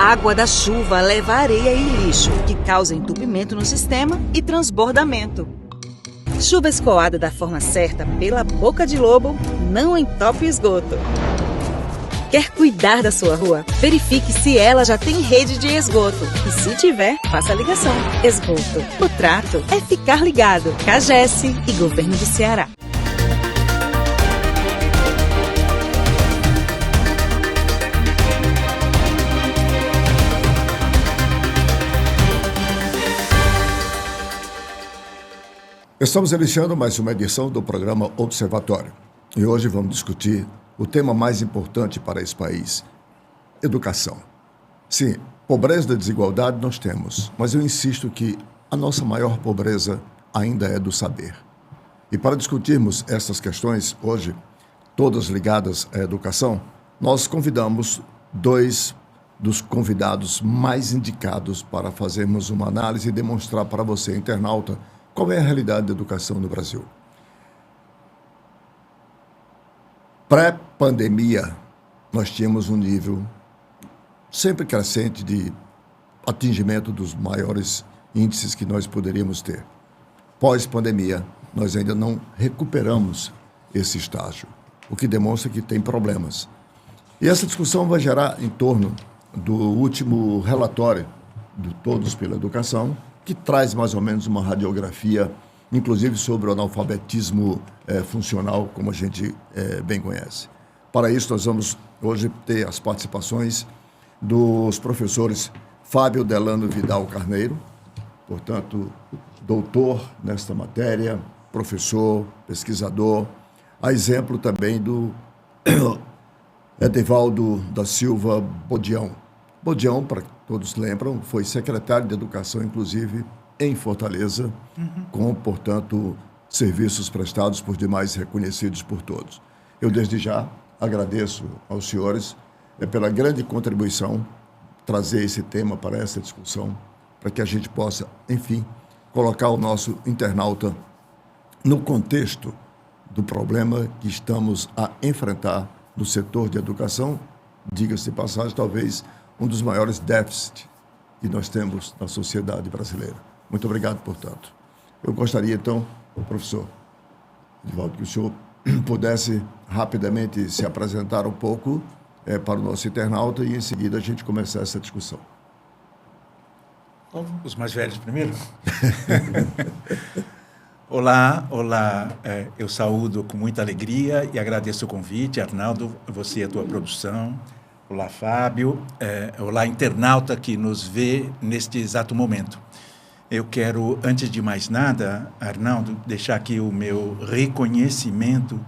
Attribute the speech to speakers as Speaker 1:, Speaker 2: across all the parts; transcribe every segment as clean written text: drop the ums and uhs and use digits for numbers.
Speaker 1: água da chuva leva areia e lixo, que causa entupimento no sistema e transbordamento. Chuva escoada da forma certa pela boca de lobo não entope o esgoto. Quer cuidar da sua rua? Verifique se ela já tem rede de esgoto. E se tiver, faça a ligação. Esgoto. O trato é ficar ligado. CAGES e Governo do Ceará.
Speaker 2: Estamos iniciando mais uma edição do programa Observatório. E hoje vamos discutir o tema mais importante para esse país: educação. Sim, pobreza e desigualdade nós temos, mas eu insisto que a nossa maior pobreza ainda é do saber. E para discutirmos essas questões hoje, todas ligadas à educação, nós convidamos dois dos convidados mais indicados para fazermos uma análise e demonstrar para você, internauta, qual é a realidade da educação no Brasil. Pré-pandemia, nós tínhamos um nível sempre crescente de atingimento dos maiores índices que nós poderíamos ter. Pós-pandemia, nós ainda não recuperamos esse estágio, o que demonstra que tem problemas. E essa discussão vai gerar em torno do último relatório do Todos pela Educação, que traz mais ou menos uma radiografia, inclusive sobre o analfabetismo funcional, como a gente bem conhece. Para isso, nós vamos hoje ter as participações dos professores Fábio Delano Vidal Carneiro, portanto, doutor nesta matéria, professor, pesquisador, a exemplo também do Edivaldo da Silva Bodião. Bodião, para todos lembram, foi secretário de Educação, inclusive, em Fortaleza, com, portanto, serviços prestados por demais reconhecidos por todos. Eu, desde já, agradeço aos senhores pela grande contribuição, trazer esse tema para essa discussão, para que a gente possa, enfim, colocar o nosso internauta no contexto do problema que estamos a enfrentar no setor de educação, diga-se de passagem, talvez um dos maiores déficits que nós temos na sociedade brasileira. Muito obrigado, portanto. Eu gostaria, então, professor Edivaldo, que o senhor pudesse rapidamente se apresentar um pouco para o nosso internauta e, em seguida, a gente começar essa discussão.
Speaker 3: Os mais velhos primeiro? Olá, eu saúdo com muita alegria e agradeço o convite, Arnaldo, você e a tua produção. Olá, Fábio. Olá, internauta que nos vê neste exato momento. Eu quero, antes de mais nada, Arnaldo, deixar aqui o meu reconhecimento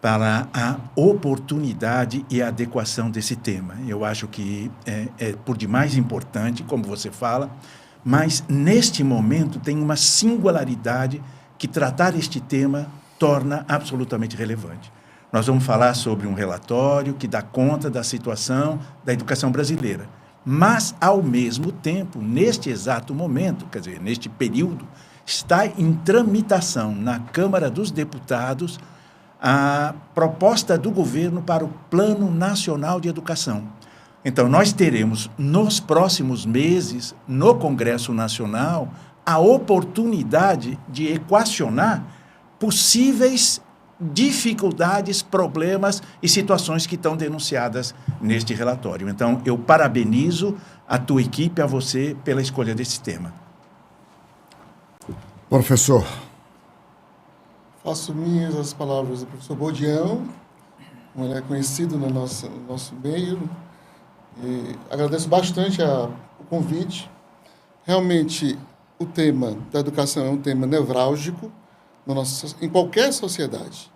Speaker 3: para a oportunidade e a adequação desse tema. Eu acho que é por demais importante, como você fala, mas neste momento tem uma singularidade que tratar este tema torna absolutamente relevante. Nós vamos falar sobre um relatório que dá conta da situação da educação brasileira. Mas, ao mesmo tempo, neste exato momento, quer dizer, neste período, está em tramitação na Câmara dos Deputados a proposta do governo para o Plano Nacional de Educação. Então, nós teremos, nos próximos meses, no Congresso Nacional, a oportunidade de equacionar possíveis dificuldades, problemas e situações que estão denunciadas neste relatório. Então, eu parabenizo a tua equipe, a você, pela escolha desse tema.
Speaker 2: Professor.
Speaker 4: Faço minhas as palavras do professor Bodião, ele é conhecido no nosso meio, e agradeço bastante o convite. Realmente, o tema da educação é um tema nevrálgico em qualquer sociedade.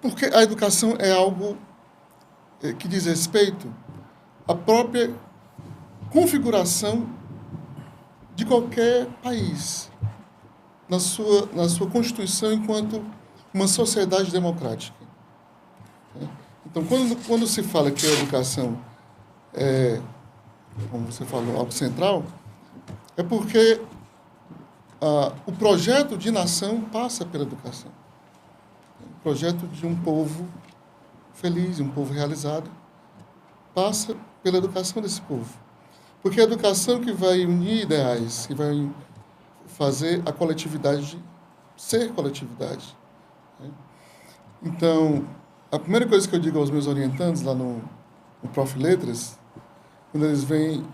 Speaker 4: Porque a educação é algo que diz respeito à própria configuração de qualquer país, na sua constituição enquanto uma sociedade democrática. Então, quando se fala que a educação é, como você falou, algo central, é porque o projeto de nação passa pela educação. O projeto de um povo feliz, um povo realizado, passa pela educação desse povo. Porque é a educação que vai unir ideais, que vai fazer a coletividade ser coletividade. Então, a primeira coisa que eu digo aos meus orientandos lá no Prof. Letras, quando eles vêm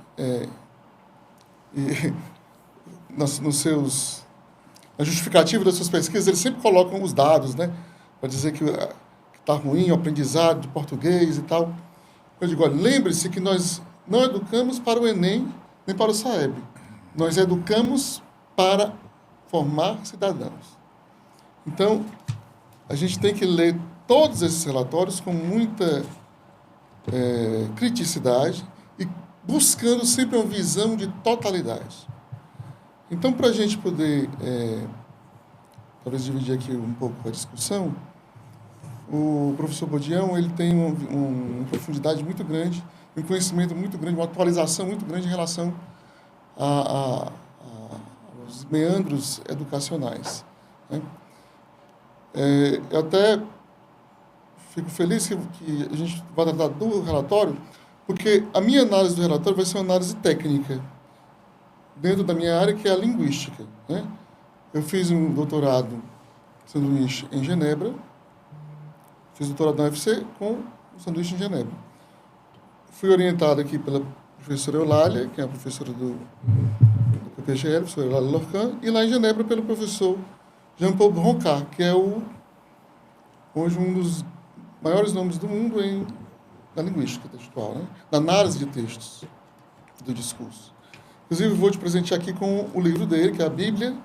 Speaker 4: na justificativa das suas pesquisas, eles sempre colocam os dados, né? Para dizer que está ruim o aprendizado de português e tal. Eu digo, olha, lembre-se que nós não educamos para o Enem nem para o SAEB. Nós educamos para formar cidadãos. Então, a gente tem que ler todos esses relatórios com muita criticidade e buscando sempre uma visão de totalidade. Então, para a gente poder, talvez dividir aqui um pouco a discussão, o professor Bodião ele tem uma profundidade muito grande, um conhecimento muito grande, uma atualização muito grande em relação aos meandros educacionais. Né? Eu até fico feliz que a gente vai tratar do relatório, porque a minha análise do relatório vai ser uma análise técnica, dentro da minha área, que é a linguística. Né? Eu fiz um doutorado sanduíche em Genebra, fiz doutorado na UFC com o sanduíche em Genebra. Fui orientado aqui pela professora Eulália, que é a professora do PPGL, professora Eulália Lorcan, e lá em Genebra pelo professor Jean-Paul Broncard, que é hoje um dos maiores nomes do mundo na linguística textual, né? Na análise de textos do discurso. Inclusive, vou te presentear aqui com o livro dele, que é a Bíblia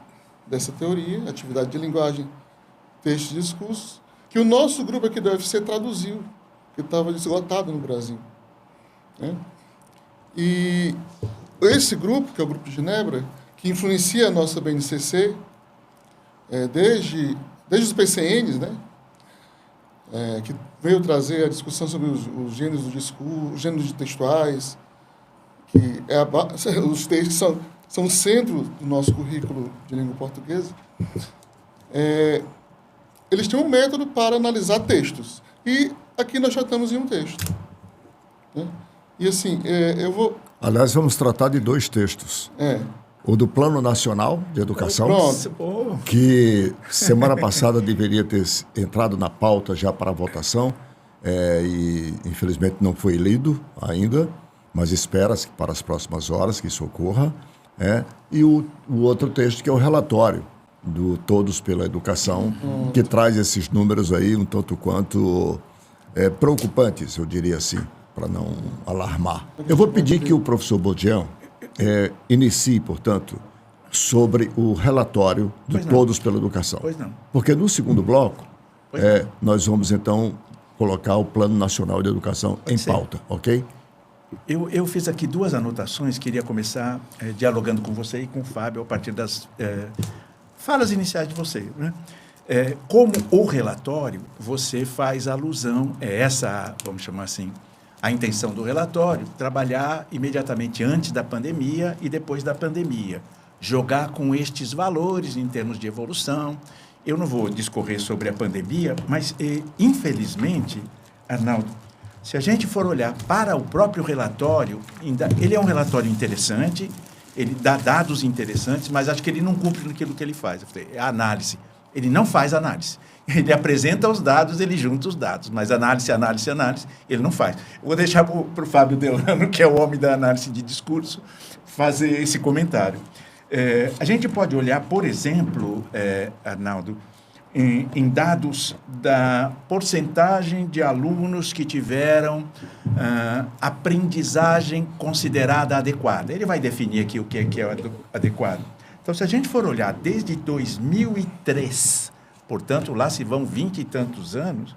Speaker 4: dessa teoria, Atividade de Linguagem, Texto e Discurso, que o nosso grupo aqui da UFC traduziu, que estava esgotado no Brasil. Né? E esse grupo, que é o Grupo de Genebra, que influencia a nossa BNCC, desde os PCNs, né? Que veio trazer a discussão sobre os gêneros do discurso, os gêneros textuais, que os textos são o centro do nosso currículo de língua portuguesa. Eles têm um método para analisar textos. E aqui nós tratamos em um texto. Né? E assim, eu vou...
Speaker 2: Aliás, vamos tratar de 2 textos. O do Plano Nacional de Educação, que semana passada deveria ter entrado na pauta já para votação, e infelizmente não foi lido ainda, mas espera-se para as próximas horas que isso ocorra. E o outro texto, que é o relatório do Todos pela Educação, que traz esses números aí um tanto quanto preocupantes, eu diria assim, para não alarmar. Eu vou pedir que o professor Bodião inicie, portanto, sobre o relatório de Todos pela Educação.
Speaker 3: Pois não.
Speaker 2: Porque no segundo bloco, nós vamos, então, colocar o Plano Nacional de Educação em pauta, ok?
Speaker 3: Eu fiz aqui 2 anotações, queria começar dialogando com você e com o Fábio a partir das falas iniciais de você. Né? Como o relatório, você faz alusão, essa, vamos chamar assim, a intenção do relatório, trabalhar imediatamente antes da pandemia e depois da pandemia, jogar com estes valores em termos de evolução. Eu não vou discorrer sobre a pandemia, mas, infelizmente, Arnaldo, se a gente for olhar para o próprio relatório, ele é um relatório interessante, ele dá dados interessantes, mas acho que ele não cumpre naquilo que ele faz. É a análise. Ele não faz análise. Ele apresenta os dados, ele junta os dados, mas análise, ele não faz. Eu vou deixar para o Fábio Delano, que é o homem da análise de discurso, fazer esse comentário. A gente pode olhar, por exemplo, Arnaldo, em dados da porcentagem de alunos que tiveram aprendizagem considerada adequada. Ele vai definir aqui o que é adequado. Então, se a gente for olhar desde 2003, portanto, lá se vão 20 e tantos anos,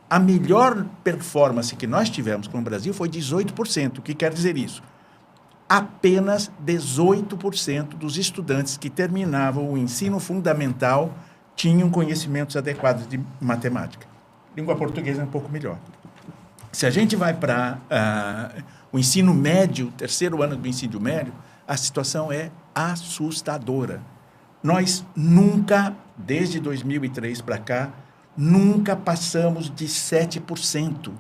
Speaker 3: a melhor performance que nós tivemos com o Brasil foi 18%. O que quer dizer isso? Apenas 18% dos estudantes que terminavam o ensino fundamental tinham conhecimentos adequados de matemática. Língua portuguesa é um pouco melhor. Se a gente vai para o ensino médio, 3º ano do ensino médio, a situação é assustadora. Nós nunca, desde 2003 para cá, nunca passamos de 7%.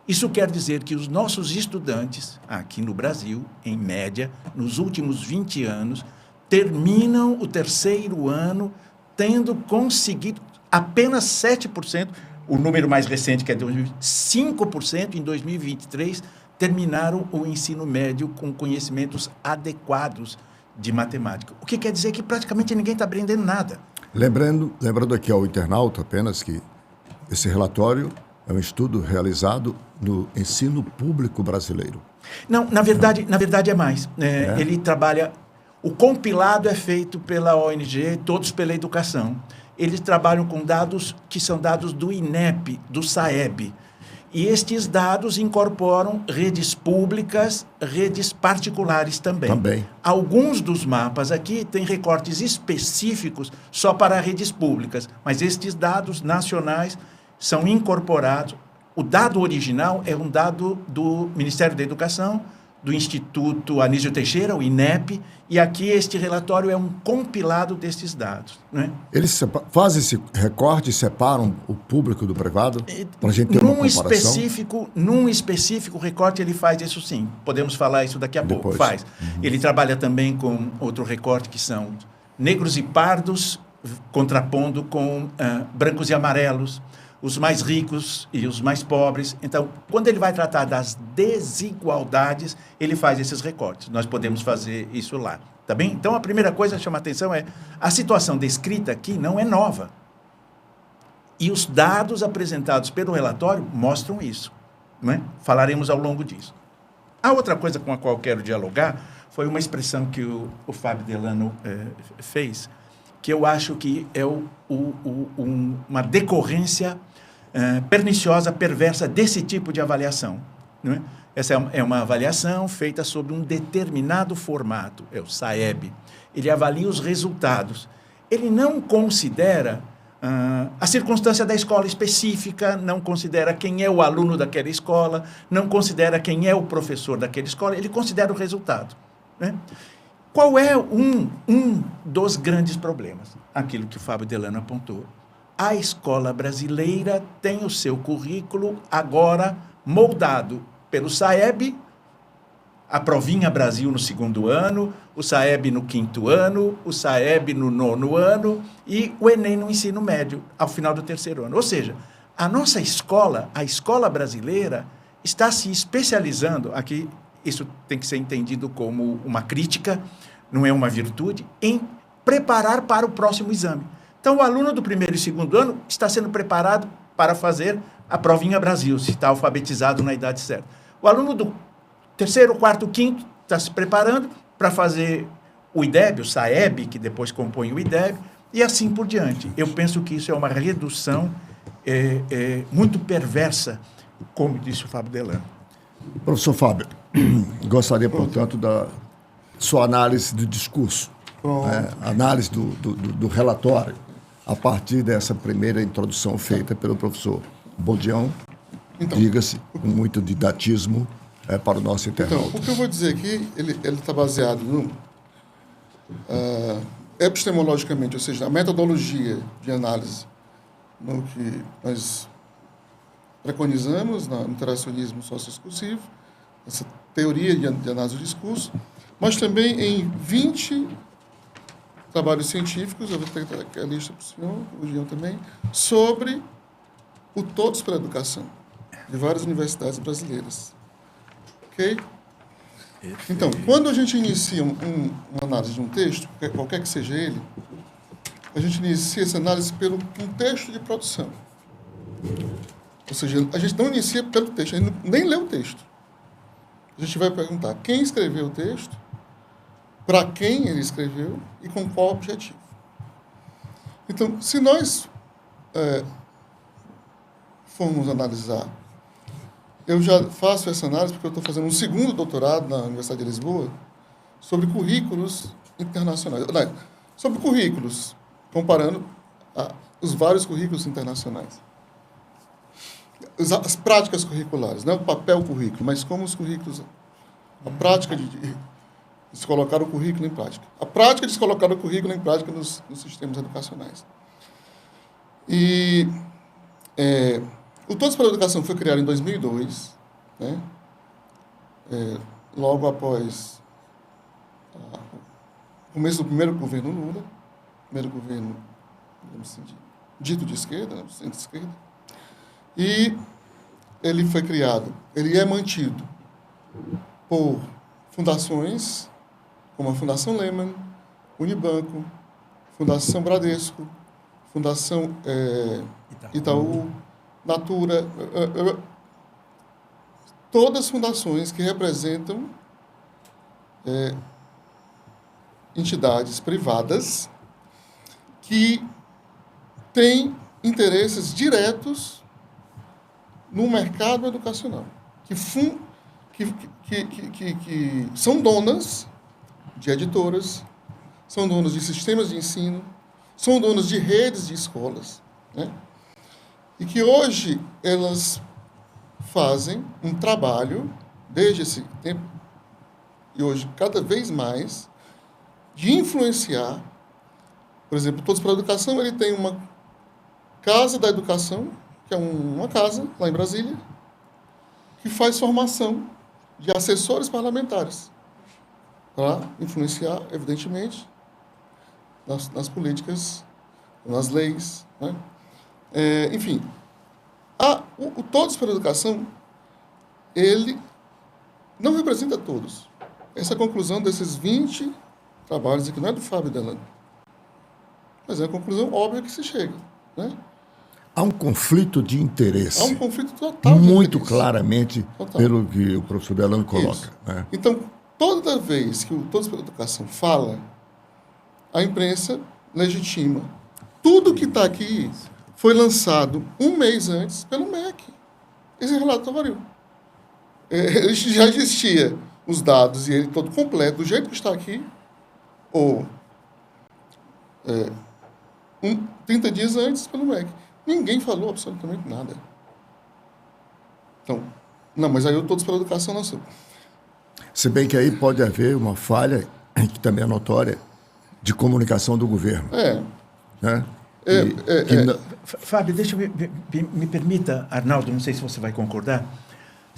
Speaker 3: Isso quer dizer que os nossos estudantes, aqui no Brasil, em média, nos últimos 20 anos, terminam o terceiro ano tendo conseguido apenas 7%, o número mais recente, que é de 5% em 2023, terminaram o ensino médio com conhecimentos adequados de matemática. O que quer dizer que praticamente ninguém está aprendendo nada.
Speaker 2: Lembrando aqui ao internauta apenas que esse relatório é um estudo realizado no ensino público brasileiro.
Speaker 3: Não, na verdade é mais. Ele trabalha... O compilado é feito pela ONG, todos pela educação. Eles trabalham com dados que são dados do INEP, do SAEB. E estes dados incorporam redes públicas, redes particulares também. Alguns dos mapas aqui têm recortes específicos só para redes públicas, mas estes dados nacionais são incorporados. O dado original é um dado do Ministério da Educação, do Instituto Anísio Teixeira, o INEP, e aqui este relatório é um compilado destes dados. Né?
Speaker 2: Eles fazem esse recorte e separam o público do privado para a gente ter uma comparação?
Speaker 3: Num específico recorte ele faz isso sim. Podemos falar isso daqui a pouco. Faz. Ele trabalha também com outro recorte que são negros e pardos, contrapondo com brancos e amarelos, os mais ricos e os mais pobres. Então, quando ele vai tratar das desigualdades, ele faz esses recortes. Nós podemos fazer isso lá, tá bem? Então, a primeira coisa que chama a atenção é a situação descrita aqui não é nova. E os dados apresentados pelo relatório mostram isso. Não é? Falaremos ao longo disso. A outra coisa com a qual eu quero dialogar foi uma expressão que o Fábio Delano fez, que eu acho que é uma decorrência perniciosa, perversa desse tipo de avaliação. Não é? Essa é uma avaliação feita sobre um determinado formato, é o SAEB. Ele avalia os resultados. Ele não considera a circunstância da escola específica, não considera quem é o aluno daquela escola, não considera quem é o professor daquela escola, ele considera o resultado. Né? Qual é um dos grandes problemas? Aquilo que o Fábio Delano apontou. A escola brasileira tem o seu currículo agora moldado pelo SAEB, a Provinha Brasil no 2º ano, o SAEB no 5º ano, o SAEB no 9º ano e o Enem no ensino médio, ao final do 3º ano. Ou seja, a nossa escola, a escola brasileira, está se especializando, aqui isso tem que ser entendido como uma crítica, não é uma virtude, em preparar para o próximo exame. Então, o aluno do 1º e 2º ano está sendo preparado para fazer a Provinha Brasil, se está alfabetizado na idade certa. O aluno do 3º, 4º, 5º está se preparando para fazer o IDEB, o SAEB, que depois compõe o IDEB, e assim por diante. Eu penso que isso é uma redução muito perversa, como disse o Fábio Delano.
Speaker 2: Professor Fábio, gostaria, portanto, da sua análise do discurso, análise do relatório, a partir dessa primeira introdução feita pelo professor Bodião, então, diga-se, com muito didatismo para o nosso internauta.
Speaker 4: Então, o que eu vou dizer aqui, ele está baseado no epistemologicamente, ou seja, a metodologia de análise no que nós preconizamos no interacionismo sociodiscursivo, essa teoria de análise do discurso, mas também em 20 trabalhos científicos, eu vou ter aqui a lista para o senhor, o Gião também, sobre o Todos pela Educação, de várias universidades brasileiras. Ok? Então, quando a gente inicia uma análise de um texto, qualquer que seja ele, a gente inicia essa análise pelo contexto de produção. Ou seja, a gente não inicia pelo texto, a gente nem lê o texto. A gente vai perguntar quem escreveu o texto, para quem ele escreveu e com qual objetivo. Então, se nós formos analisar, eu já faço essa análise porque eu estou fazendo um 2º doutorado na Universidade de Lisboa sobre currículos internacionais. Não, sobre currículos, comparando os vários currículos internacionais. As práticas curriculares, não o papel currículo, mas como os currículos, a prática de se colocar o currículo em prática. A prática de se colocar o currículo em prática nos sistemas educacionais. E O Todos pela Educação foi criado em 2002, né? Logo após o começo do primeiro governo Lula, primeiro governo, digamos assim, dito de esquerda, né, centro-esquerda, e ele foi criado, ele é mantido por fundações como a Fundação Lehman, Unibanco, Fundação Bradesco, Fundação Itaú, Natura, todas fundações que representam entidades privadas que têm interesses diretos no mercado educacional, que são donas de editoras, são donas de sistemas de ensino, são donas de redes de escolas, né? E que hoje elas fazem um trabalho, desde esse tempo, e hoje cada vez mais, de influenciar. Por exemplo, Todos pela Educação, ele tem uma Casa da Educação, que é uma casa lá em Brasília, que faz formação de assessores parlamentares para influenciar, evidentemente, nas políticas, nas leis, né? Enfim, o Todos pela Educação, ele não representa todos. Essa é a conclusão desses 20 trabalhos aqui, não é do Fábio Delano, mas é a conclusão óbvia que se chega, né?
Speaker 2: Há um conflito de interesse.
Speaker 4: Há um conflito total de
Speaker 2: muito
Speaker 4: interesse.
Speaker 2: claramente,
Speaker 4: Total.
Speaker 2: pelo que o professor Delano coloca. Né?
Speaker 4: Então, toda vez que o Todos pela Educação fala, a imprensa legitima. Tudo que está aqui foi lançado um mês antes pelo MEC. Esse relatório. Já existia os dados e ele todo completo, do jeito que está aqui, ou 30 dias antes pelo MEC. Ninguém falou absolutamente nada. Então, não, mas aí o Todos pela Educação não sou.
Speaker 2: Se bem que aí pode haver uma falha, que também é notória, de comunicação do governo. Né?
Speaker 3: Fábio, deixa me permita, Arnaldo, não sei se você vai concordar,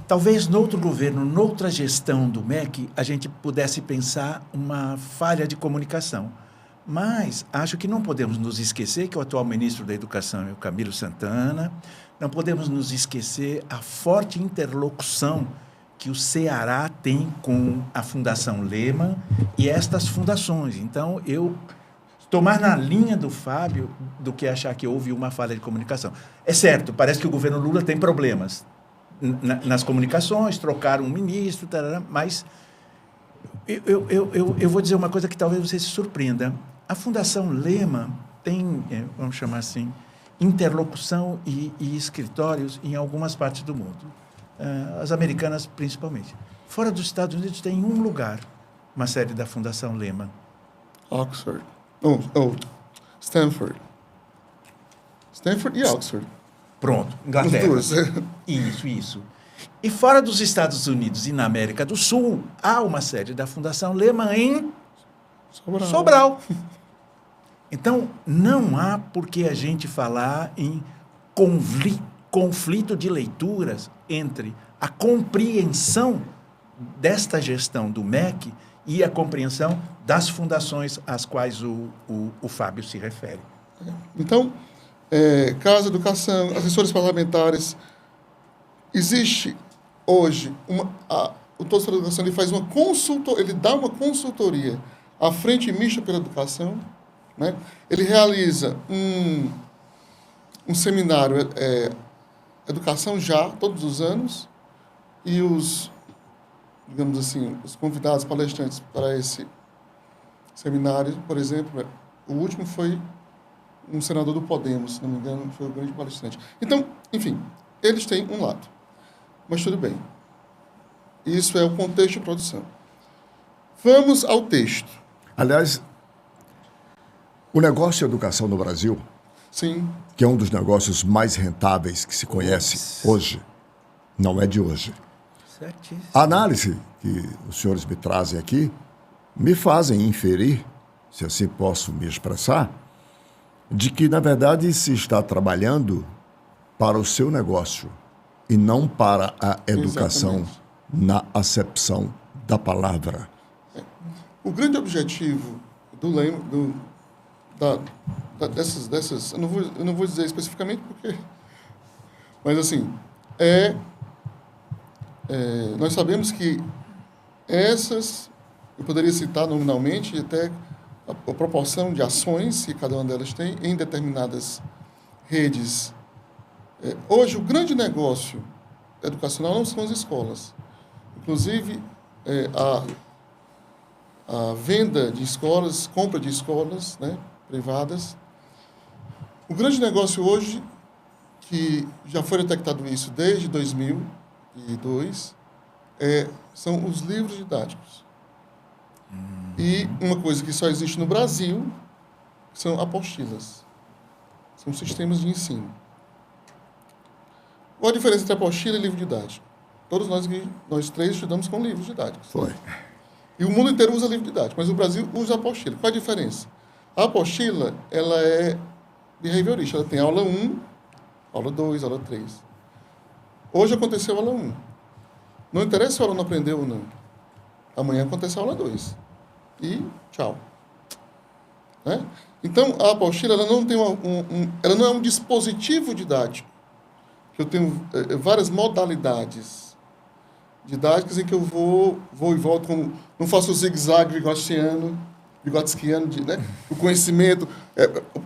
Speaker 3: talvez no outro governo, noutra gestão do MEC, a gente pudesse pensar uma falha de comunicação. Mas acho que não podemos nos esquecer que o atual ministro da Educação é o Camilo Santana, não podemos nos esquecer a forte interlocução que o Ceará tem com a Fundação Lehman e estas fundações. Então, eu estou mais na linha do Fábio do que achar que houve uma falha de comunicação. É certo, parece que o governo Lula tem problemas nas comunicações, trocaram um ministro, mas eu vou dizer uma coisa que talvez você se surpreenda. A Fundação Lehman tem, vamos chamar assim, interlocução e escritórios em algumas partes do mundo. As americanas, principalmente. Fora dos Estados Unidos, tem um lugar, uma sede da Fundação Lehman.
Speaker 4: Oxford. Stanford. Stanford e Oxford.
Speaker 3: Pronto, Inglaterra.
Speaker 4: Os dois.
Speaker 3: Isso. E fora dos Estados Unidos e na América do Sul, há uma sede da Fundação Lehman em Sobral. Então, não há por que a gente falar em conflito de leituras entre a compreensão desta gestão do MEC e a compreensão das fundações às quais o Fábio se refere.
Speaker 4: Então, Casa Educação, assessores parlamentares, existe hoje o Todos pela Educação, ele faz ele dá uma consultoria à Frente Mista pela Educação, né? Ele realiza um seminário Educação Já, todos os anos, e digamos assim, os convidados palestrantes para esse seminário, por exemplo, o último foi um senador do Podemos, se não me engano, foi o grande palestrante. Então, enfim, eles têm um lado. Mas tudo bem. Isso é o contexto de produção. Vamos ao texto.
Speaker 2: Aliás, o negócio de educação no Brasil,
Speaker 4: sim,
Speaker 2: que é um dos negócios mais rentáveis que se conhece hoje, não é de hoje.
Speaker 3: Certíssimo.
Speaker 2: A análise que os senhores me trazem aqui me fazem inferir, se assim posso me expressar, de que, na verdade, se está trabalhando para o seu negócio e não para a educação
Speaker 4: Exatamente.
Speaker 2: na acepção da palavra.
Speaker 4: O grande objetivo dessas eu não vou dizer especificamente porque, mas assim, nós sabemos que essas, eu poderia citar nominalmente até a proporção de ações que cada uma delas tem em determinadas redes. Hoje, o grande negócio educacional não são as escolas. Inclusive, a venda de escolas, compra de escolas, né, privadas. O grande negócio hoje, que já foi detectado isso desde 2002, são os livros didáticos. E uma coisa que só existe no Brasil são apostilas. São sistemas de ensino. Qual a diferença entre apostila e livro didático? Todos nós três estudamos com livros didáticos.
Speaker 2: Foi.
Speaker 4: E o mundo inteiro usa livro didático, mas o Brasil usa apostila. Qual a diferença? A apostila, ela é behaviorista. Ela tem aula 1, aula 2, aula 3. Hoje aconteceu a aula 1. Não interessa se o aluno aprendeu ou não. Amanhã acontece a aula 2. E tchau. Né? Então, a apostila ela não tem ela não é um dispositivo didático. Que eu tenho várias modalidades didáticas em que eu vou e volto, não faço o zigue-zague vigotskiano, né? O conhecimento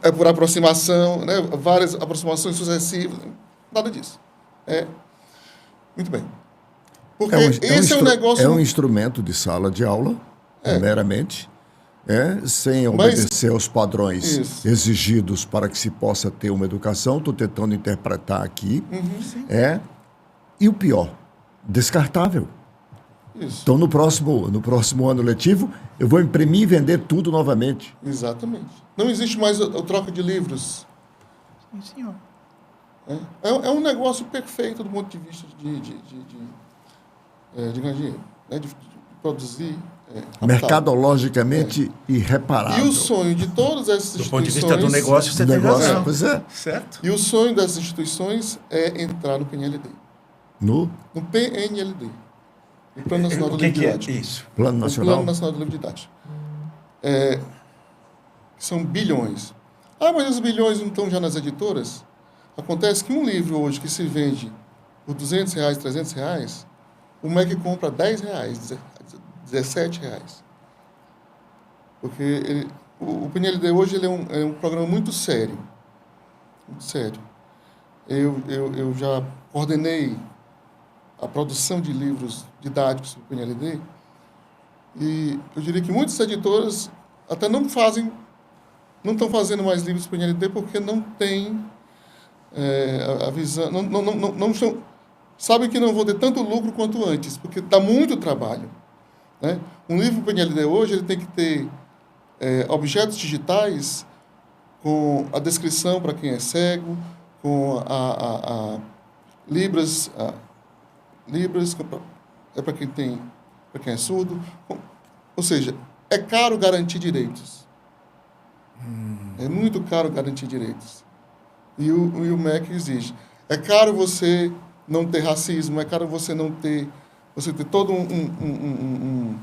Speaker 4: é por aproximação, né? Várias aproximações sucessivas, nada disso. Muito bem. Porque esse é um negócio...
Speaker 2: É um instrumento de sala de aula, meramente, sem obedecer aos padrões exigidos para que se possa ter uma educação. Estou tentando interpretar aqui. E o pior, descartável.
Speaker 4: Isso.
Speaker 2: Então, no próximo ano letivo, eu vou imprimir e vender tudo novamente.
Speaker 4: Exatamente. Não existe mais a troca de livros.
Speaker 3: Sim, senhor.
Speaker 4: É um negócio perfeito do ponto de vista de ganhar dinheiro, né? De produzir.
Speaker 2: Mercadologicamente irreparável.
Speaker 4: E o sonho de todas essas instituições...
Speaker 3: Do ponto de vista do negócio, você tem razão.
Speaker 2: Pois é.
Speaker 3: Certo.
Speaker 4: E o sonho dessas instituições é entrar no PNLD.
Speaker 2: No
Speaker 4: PNLD. O Plano Nacional do
Speaker 3: O que
Speaker 4: Livro
Speaker 3: é
Speaker 4: Didático.
Speaker 3: isso?
Speaker 2: Plano
Speaker 4: O
Speaker 2: Nacional.
Speaker 4: Plano Nacional do Livro Didático. São bilhões. Mas os bilhões não estão já nas editoras? Acontece que um livro hoje que se vende por R$200, R$300, o MEC compra R$10, R$17. Porque o PNLD hoje ele é um programa muito sério. Muito sério. Eu já coordenei a produção de livros didáticos do PNLD e eu diria que muitas editoras até não estão fazendo mais livros do PNLD porque não tem a visão, não sabem que não vão ter tanto lucro quanto antes, porque dá muito trabalho. Né? Um livro do PNLD hoje ele tem que ter objetos digitais com a descrição para quem é cego, com a Libras, para quem é surdo. Ou seja, é caro garantir direitos. É muito caro garantir direitos. E o MEC exige. É caro você não ter racismo, é caro você ter todo um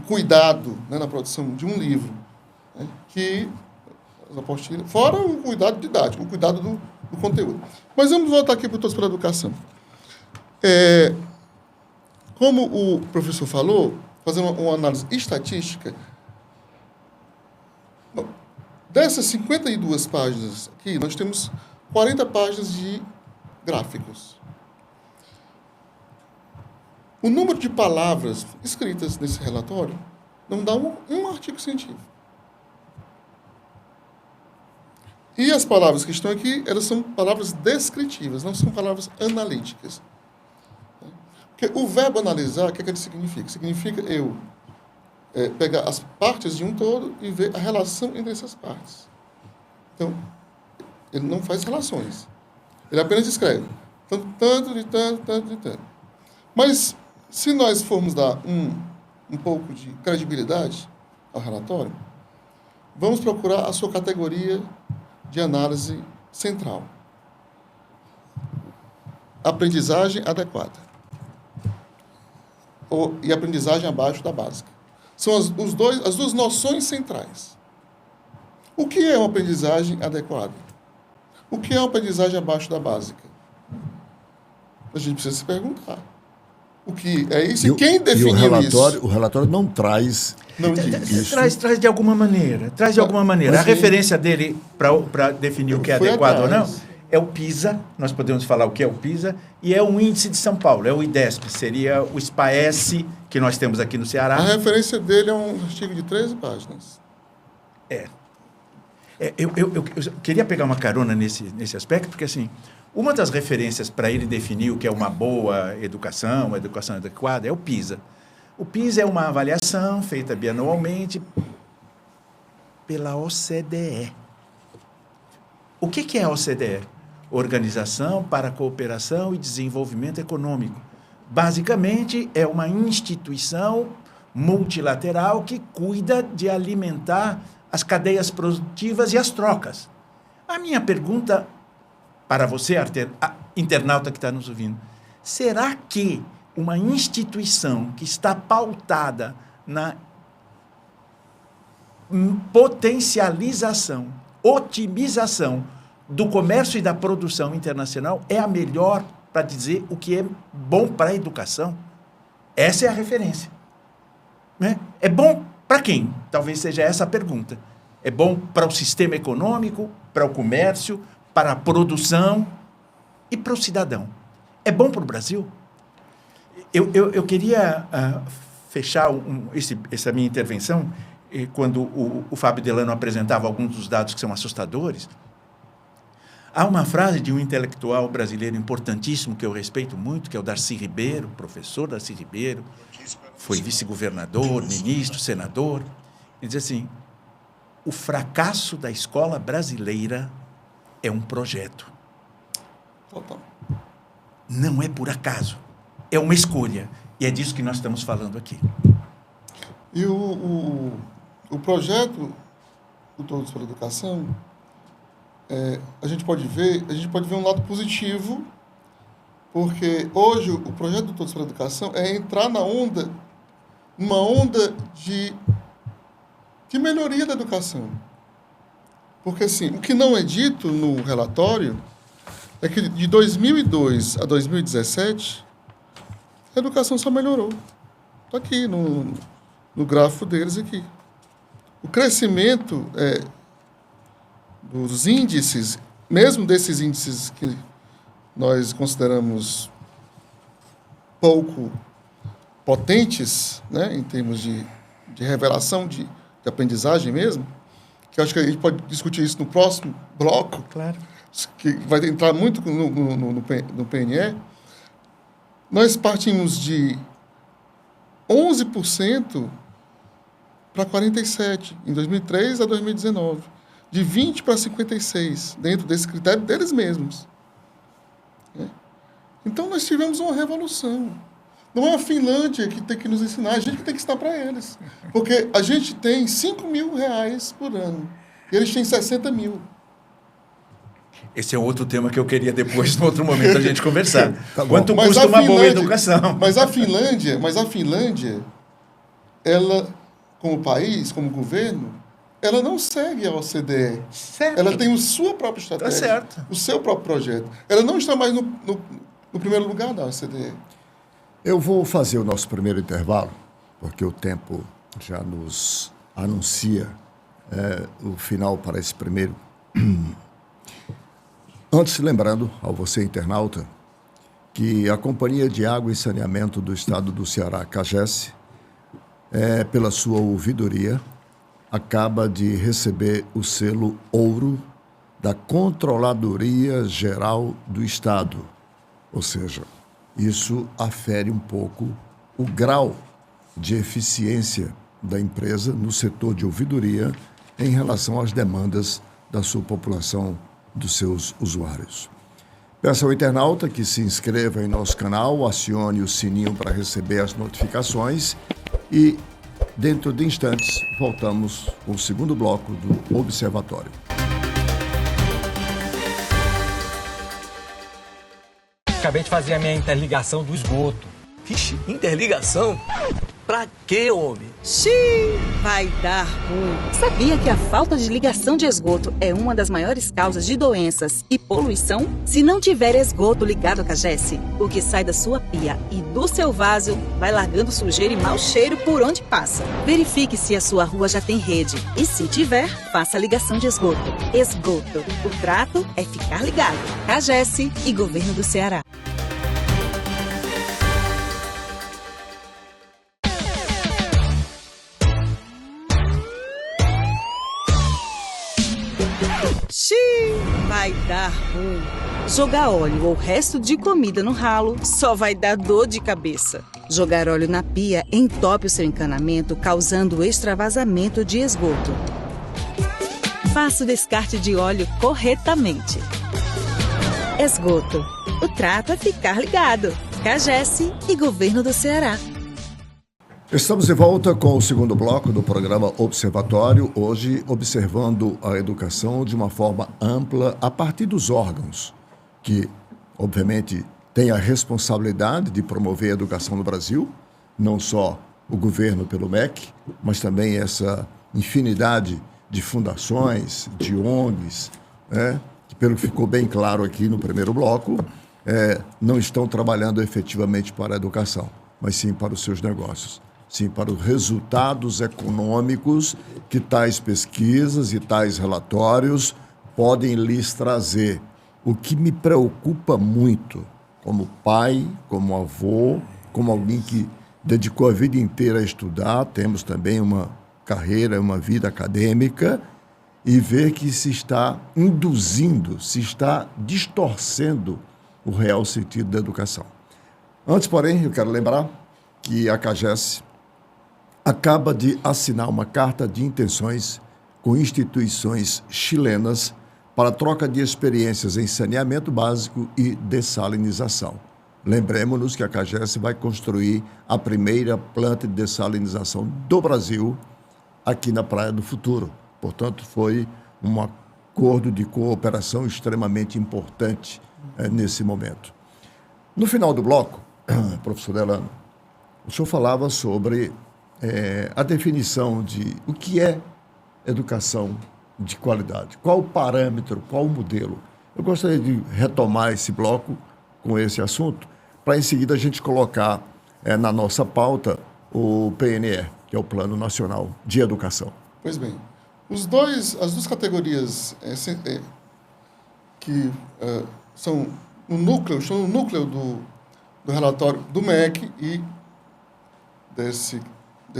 Speaker 4: cuidado, né, na produção de um livro, né, que as apostilas, fora o cuidado didático, o cuidado do conteúdo. Mas vamos voltar aqui para o Todos pela Educação. Como o professor falou, fazendo uma análise estatística, dessas 52 páginas aqui, nós temos 40 páginas de gráficos. O número de palavras escritas nesse relatório não dá um artigo científico. E as palavras que estão aqui, elas são palavras descritivas, não são palavras analíticas. Porque o verbo analisar, o que ele significa? Significa eu pegar as partes de um todo e ver a relação entre essas partes. Então, ele não faz relações. Ele apenas escreve. Tanto de tanto. Mas, se nós formos dar um pouco de credibilidade ao relatório, vamos procurar a sua categoria de análise central. aprendizagem adequada e aprendizagem abaixo da básica. São as duas noções centrais. O que é uma aprendizagem adequada? O que é uma aprendizagem abaixo da básica? A gente precisa se perguntar. O que é isso e quem definiu isso?
Speaker 2: O relatório não traz...
Speaker 4: Não diz isso.
Speaker 3: Traz de alguma maneira. Traz de alguma maneira. A referência dele para definir o que é adequado ou não é o PISA. Nós podemos falar o que é o PISA. E é o índice de São Paulo, é o IDESP. Seria o SPAES que nós temos aqui no Ceará.
Speaker 4: A referência dele é um artigo de 13 páginas.
Speaker 3: Eu queria pegar uma carona nesse aspecto, porque assim, uma das referências para ele definir o que é uma boa educação, uma educação adequada, é o PISA. O PISA é uma avaliação feita bianualmente pela OCDE. O que é a OCDE? Organização para a Cooperação e Desenvolvimento Econômico. Basicamente, é uma instituição multilateral que cuida de alimentar as cadeias produtivas e as trocas. A minha pergunta para você, internauta que está nos ouvindo, será que uma instituição que está pautada na potencialização, otimização do comércio e da produção internacional é a melhor para dizer o que é bom para a educação? Essa é a referência. Né? É bom para quem? Talvez seja essa a pergunta. É bom para o sistema econômico, para o comércio, para a produção e para o cidadão. É bom para o Brasil? Eu queria fechar essa minha intervenção quando o Fábio Delano apresentava alguns dos dados que são assustadores. Há uma frase de um intelectual brasileiro importantíssimo que eu respeito muito, que é o Darcy Ribeiro, professor Darcy Ribeiro, foi vice-governador, ministro, senador. Ele diz assim: o fracasso da escola brasileira é um projeto. Não é por acaso, é uma escolha. E é disso que nós estamos falando aqui.
Speaker 4: E o projeto do Todos pela Educação, a gente pode ver um lado positivo, porque hoje o projeto do Todos pela Educação é entrar numa onda de melhoria da educação. Porque, assim, o que não é dito no relatório é que de 2002 a 2017, a educação só melhorou. Está aqui no gráfico deles aqui. O crescimento dos índices, mesmo desses índices que nós consideramos pouco potentes, né, em termos de revelação, de aprendizagem mesmo, que eu acho que a gente pode discutir isso no próximo bloco,
Speaker 3: claro,
Speaker 4: que vai entrar muito no PNE, nós partimos de 11% para 47%, em 2003 a 2019, de 20% para 56%, dentro desse critério deles mesmos. Então, nós tivemos uma revolução. Não é a Finlândia que tem que nos ensinar, a gente que tem que ensinar para eles. Porque a gente tem R$5.000 por ano, e eles têm 60 mil.
Speaker 3: Esse é outro tema que eu queria depois, em outro momento, a gente conversar.
Speaker 2: Tá bom.
Speaker 3: Quanto custa uma boa educação?
Speaker 4: Mas a Finlândia, ela, como país, como governo, ela não segue a OCDE.
Speaker 3: Certo.
Speaker 4: Ela tem a sua própria estratégia,
Speaker 3: certo,
Speaker 4: o seu próprio projeto. Ela não está mais no primeiro lugar da OCDE.
Speaker 2: Eu vou fazer o nosso primeiro intervalo, porque o tempo já nos anuncia o final para esse primeiro. Antes, lembrando ao você, internauta, que a Companhia de Água e Saneamento do Estado do Ceará, CAGES, pela sua ouvidoria, acaba de receber o selo Ouro da Controladoria Geral do Estado. Ou seja, isso afere um pouco o grau de eficiência da empresa no setor de ouvidoria em relação às demandas da sua população, dos seus usuários. Peço ao internauta que se inscreva em nosso canal, acione o sininho para receber as notificações e, dentro de instantes, voltamos com o segundo bloco do Observatório.
Speaker 5: Acabei de fazer a minha interligação do esgoto.
Speaker 6: Vixe, interligação? Pra quê, homem?
Speaker 1: Xiii, vai dar ruim. Sabia que a falta de ligação de esgoto é uma das maiores causas de doenças e poluição? Se não tiver esgoto ligado à Cagesse, o que sai da sua pia e do seu vaso vai largando sujeira e mau cheiro por onde passa. Verifique se a sua rua já tem rede e, se tiver, faça a ligação de esgoto. Esgoto. O trato é ficar ligado. Cagesse e Governo do Ceará. Xiii, vai dar ruim. Jogar óleo ou resto de comida no ralo só vai dar dor de cabeça. Jogar óleo na pia entope o seu encanamento, causando extravasamento de esgoto. Faça o descarte de óleo corretamente. Esgoto. O trato é ficar ligado. Cagesse e Governo do Ceará.
Speaker 2: Estamos de volta com o segundo bloco do programa Observatório, hoje observando a educação de uma forma ampla a partir dos órgãos, que, obviamente, têm a responsabilidade de promover a educação no Brasil, não só o governo pelo MEC, mas também essa infinidade de fundações, de ONGs, que, pelo que ficou bem claro aqui no primeiro bloco, não estão trabalhando efetivamente para a educação, mas sim para os seus negócios. Sim, para os resultados econômicos que tais pesquisas e tais relatórios podem lhes trazer. O que me preocupa muito, como pai, como avô, como alguém que dedicou a vida inteira a estudar, temos também uma carreira, uma vida acadêmica, e ver que se está induzindo, se está distorcendo o real sentido da educação. Antes, porém, eu quero lembrar que a Cagesse acaba de assinar uma carta de intenções com instituições chilenas para troca de experiências em saneamento básico e dessalinização. Lembremos-nos que a Cagesse vai construir a primeira planta de dessalinização do Brasil aqui na Praia do Futuro. Portanto, foi um acordo de cooperação extremamente importante nesse momento. No final do bloco, professor Delano, o senhor falava sobre a definição de o que é educação de qualidade. Qual o parâmetro, qual o modelo? Eu gostaria de retomar esse bloco com esse assunto, para em seguida a gente colocar na nossa pauta o PNE, que é o Plano Nacional de Educação.
Speaker 4: Pois bem, as duas categorias que são no núcleo do relatório do MEC e desse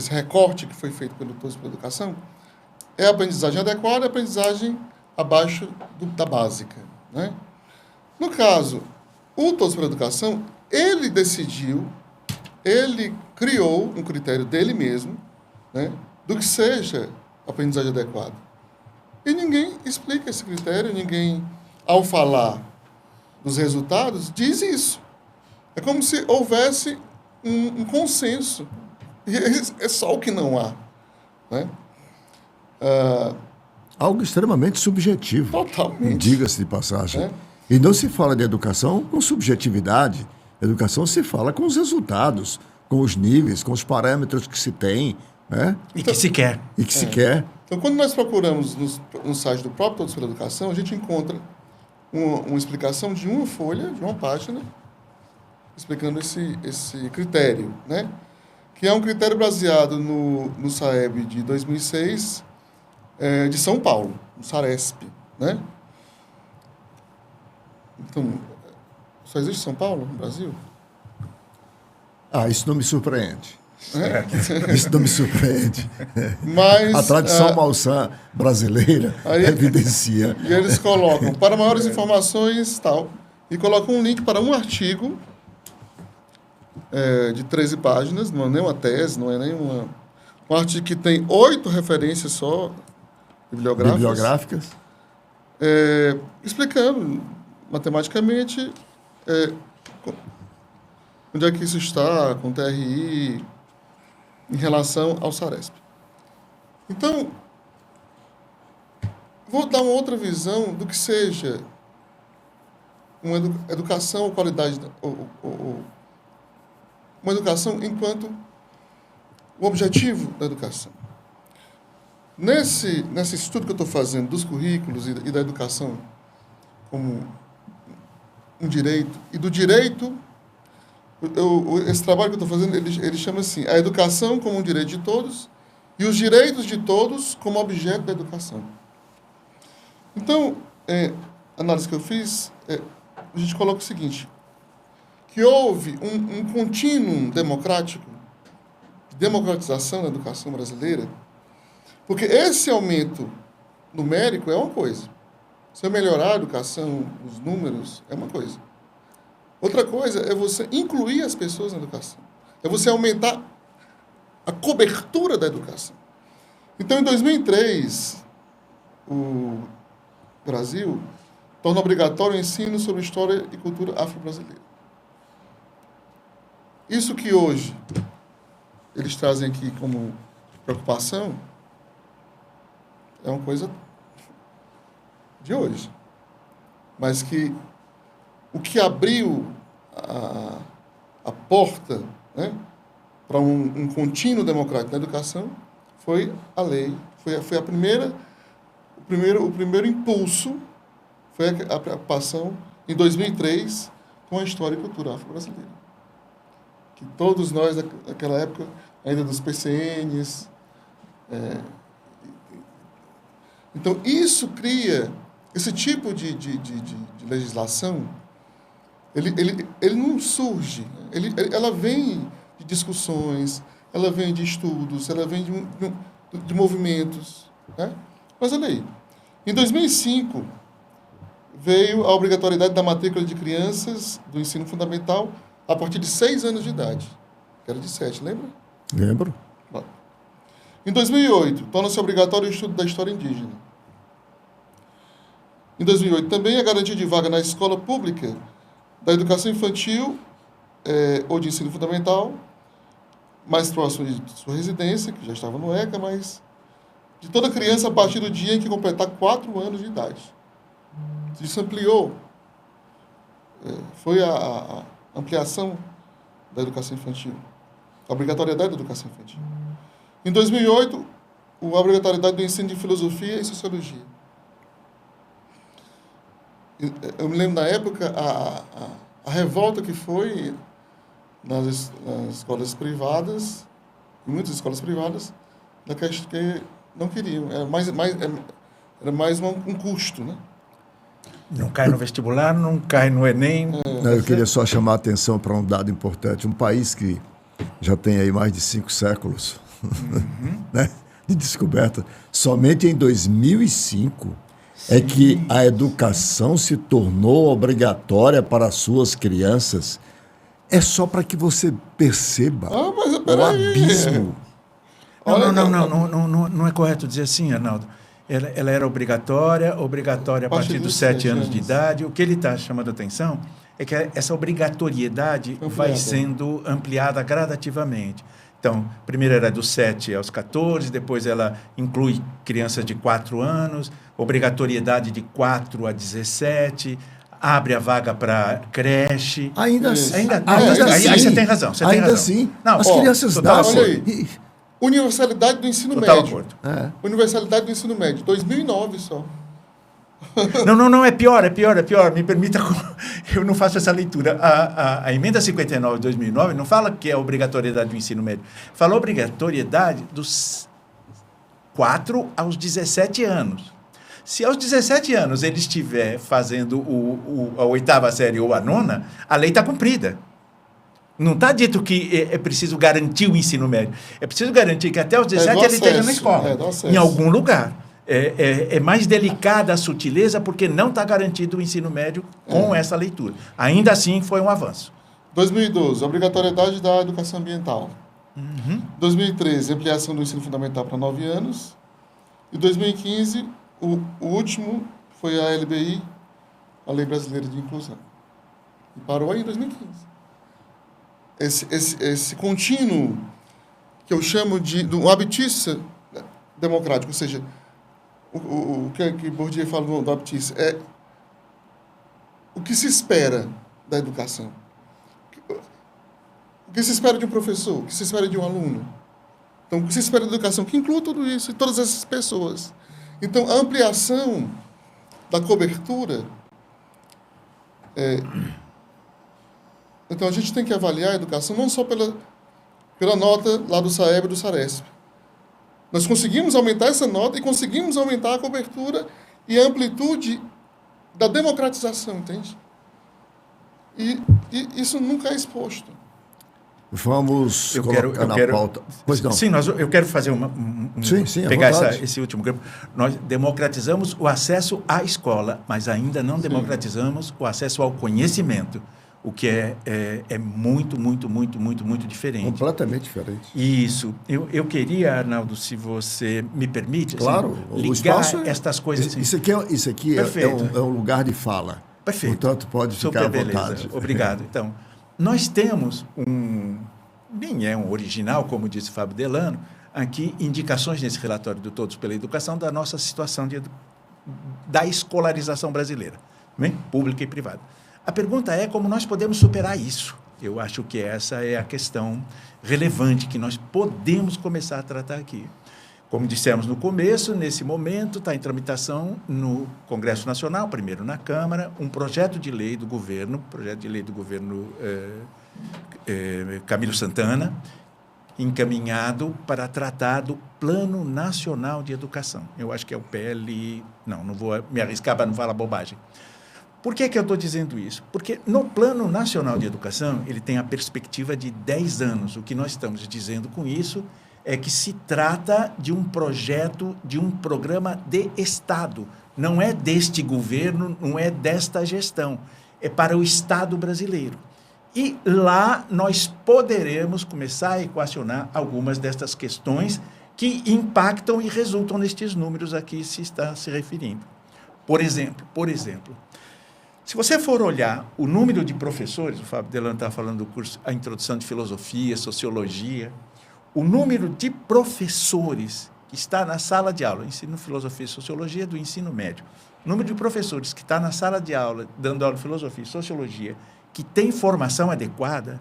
Speaker 4: recorte que foi feito pelo Todos pela Educação, é a aprendizagem adequada e a aprendizagem abaixo da básica, né? No caso, o Todos pela Educação, ele decidiu, ele criou um critério dele mesmo, né, do que seja aprendizagem adequada. E ninguém explica esse critério, ninguém, ao falar dos resultados, diz isso. É como se houvesse um consenso. E é só o que não há, né?
Speaker 2: Algo extremamente subjetivo.
Speaker 4: Totalmente.
Speaker 2: Diga-se de passagem. E não se fala de educação com subjetividade. Educação se fala com os resultados, com os níveis, com os parâmetros que se tem, né?
Speaker 3: E que se quer.
Speaker 2: E que se quer.
Speaker 4: Então, quando nós procuramos no site do próprio Todos pela Educação, a gente encontra uma explicação de uma folha, de uma página, explicando esse critério, né? Que é um critério baseado no SAEB de 2006, de São Paulo, no SARESP, né? Então, só existe São Paulo no Brasil?
Speaker 2: Isso não me surpreende. Isso não me surpreende.
Speaker 4: Mas,
Speaker 2: a tradição malsã brasileira evidencia.
Speaker 4: E eles colocam, para maiores informações, tal, e colocam um link para um artigo de 13 páginas, não é nem uma tese, não é nem um artigo que tem 8 referências só, bibliográficas. Explicando matematicamente onde é que isso está com o TRI em relação ao SARESP. Então, vou dar uma outra visão do que seja uma educação ou qualidade, uma educação enquanto o objetivo da educação. Nesse estudo que eu estou fazendo dos currículos e da educação como um direito, e do direito, esse trabalho que eu estou fazendo, ele chama assim, a educação como um direito de todos e os direitos de todos como objeto da educação. Então, a análise que eu fiz, a gente coloca o seguinte, que houve um contínuo democrático, de democratização da educação brasileira, porque esse aumento numérico é uma coisa. Se eu melhorar a educação, os números, é uma coisa. Outra coisa é você incluir as pessoas na educação. É você aumentar a cobertura da educação. Então, em 2003, o Brasil torna obrigatório o ensino sobre história e cultura afro-brasileira. Isso que hoje eles trazem aqui como preocupação é uma coisa de hoje. Mas que o que abriu a porta, né, para um contínuo democrático na educação foi a lei, foi o primeiro impulso, foi a preocupação em 2003 com a história e cultura afro-brasileira. Que todos nós, naquela época, ainda dos PCNs... Então, isso cria, esse tipo de legislação, ele não surge, ela vem de discussões, ela vem de estudos, ela vem de movimentos. Né? Mas olha aí, em 2005, veio a obrigatoriedade da matrícula de crianças do ensino fundamental a partir de 6 anos de idade, que era de 7, lembra?
Speaker 2: Lembro.
Speaker 4: Bom. Em 2008, torna-se obrigatório o estudo da história indígena. Em 2008, também a garantia de vaga na escola pública da educação infantil ou de ensino fundamental, mais próximo de sua residência, que já estava no ECA, mas de toda criança a partir do dia em que completar 4 anos de idade. Isso ampliou. Foi a ampliação da educação infantil, a obrigatoriedade da educação infantil. Em 2008, a obrigatoriedade do ensino de filosofia e sociologia. Eu me lembro, na época, a revolta que foi nas escolas privadas, em muitas escolas privadas, que não queriam. Era mais um custo, né?
Speaker 3: Não cai no vestibular, não cai no Enem.
Speaker 2: Não, eu queria só chamar a atenção para um dado importante. Um país que já tem aí mais de 5 séculos né, de descoberta, somente em 2005 é que a educação se tornou obrigatória para as suas crianças. É só para que você perceba o abismo.
Speaker 3: Não é correto dizer assim, Arnaldo. Ela era obrigatória a partir dos 7 anos de idade. O que ele está chamando a atenção é que essa obrigatoriedade vai sendo ampliada gradativamente. Então, primeiro era dos 7 aos 14, depois ela inclui crianças de 4 anos, obrigatoriedade de 4 a 17, abre a vaga para creche.
Speaker 2: Ainda assim.
Speaker 3: Aí você tem razão.
Speaker 2: Ainda assim, as crianças nascem.
Speaker 4: Universalidade do ensino médio. Universalidade do ensino médio, 2009 só.
Speaker 3: Não, é pior. Me permita, eu não faço essa leitura. A emenda 59 de 2009 não fala que é obrigatoriedade do ensino médio. Fala obrigatoriedade dos 4 aos 17 anos. Se aos 17 anos ele estiver fazendo a 8ª série ou a 9ª, a lei está cumprida. Não está dito que é preciso garantir o ensino médio. É preciso garantir que até os 17 ele esteja na escola, em algum lugar. É mais delicada a sutileza porque não está garantido o ensino médio com essa leitura. Ainda assim, foi um avanço.
Speaker 4: 2012, obrigatoriedade da educação ambiental. 2013, ampliação do ensino fundamental para 9 anos. E 2015, o último foi a LBI, a Lei Brasileira de Inclusão. E parou aí em 2015. Esse contínuo, que eu chamo de um habitício democrático, ou seja, o que Bourdieu falou do habitício, o que se espera da educação. O que se espera de um professor? O que se espera de um aluno? Então, o que se espera da educação? Que inclua tudo isso e todas essas pessoas. Então, a ampliação da cobertura... Então, a gente tem que avaliar a educação não só pela nota lá do SAEB e do SARESP. Nós conseguimos aumentar essa nota e conseguimos aumentar a cobertura e a amplitude da democratização, entende? E isso nunca é exposto.
Speaker 2: Vamos colocar na pauta. Pois não.
Speaker 3: Sim, eu quero fazer pegar esse último grupo. Nós democratizamos o acesso à escola, mas ainda não democratizamos o acesso ao conhecimento, o que é muito, muito, muito, muito, muito diferente.
Speaker 2: Completamente diferente.
Speaker 3: Isso. Eu queria, Arnaldo, se você me permite,
Speaker 2: claro,
Speaker 3: assim, ligar estas coisas. Assim.
Speaker 2: Isso aqui é um lugar de fala.
Speaker 3: Perfeito.
Speaker 2: Portanto, pode ficar à vontade.
Speaker 3: Obrigado. Então, nós temos nem é um original, como disse Fábio Delano, aqui indicações nesse relatório do Todos pela Educação da nossa situação da escolarização brasileira, né? Pública e privada. A pergunta é como nós podemos superar isso. Eu acho que essa é a questão relevante que nós podemos começar a tratar aqui. Como dissemos no começo, nesse momento está em tramitação no Congresso Nacional, primeiro na Câmara, um projeto de lei do governo, Camilo Santana, encaminhado para tratar do Plano Nacional de Educação. Eu acho que é o PL... Não vou me arriscar para não falar bobagem. Por que eu estou dizendo isso? Porque no Plano Nacional de Educação, ele tem a perspectiva de 10 anos. O que nós estamos dizendo com isso é que se trata de um projeto, de um programa de Estado. Não é deste governo, não é desta gestão. É para o Estado brasileiro. E lá nós poderemos começar a equacionar algumas destas questões que impactam e resultam nestes números a que se está se referindo. Por exemplo, se você for olhar o número de professores, o Fábio Delano estava falando do curso, a introdução de filosofia, sociologia, o número de professores que está na sala de aula, ensino filosofia e sociologia do ensino médio, o número de professores que está na sala de aula, dando aula de filosofia e sociologia, que tem formação adequada,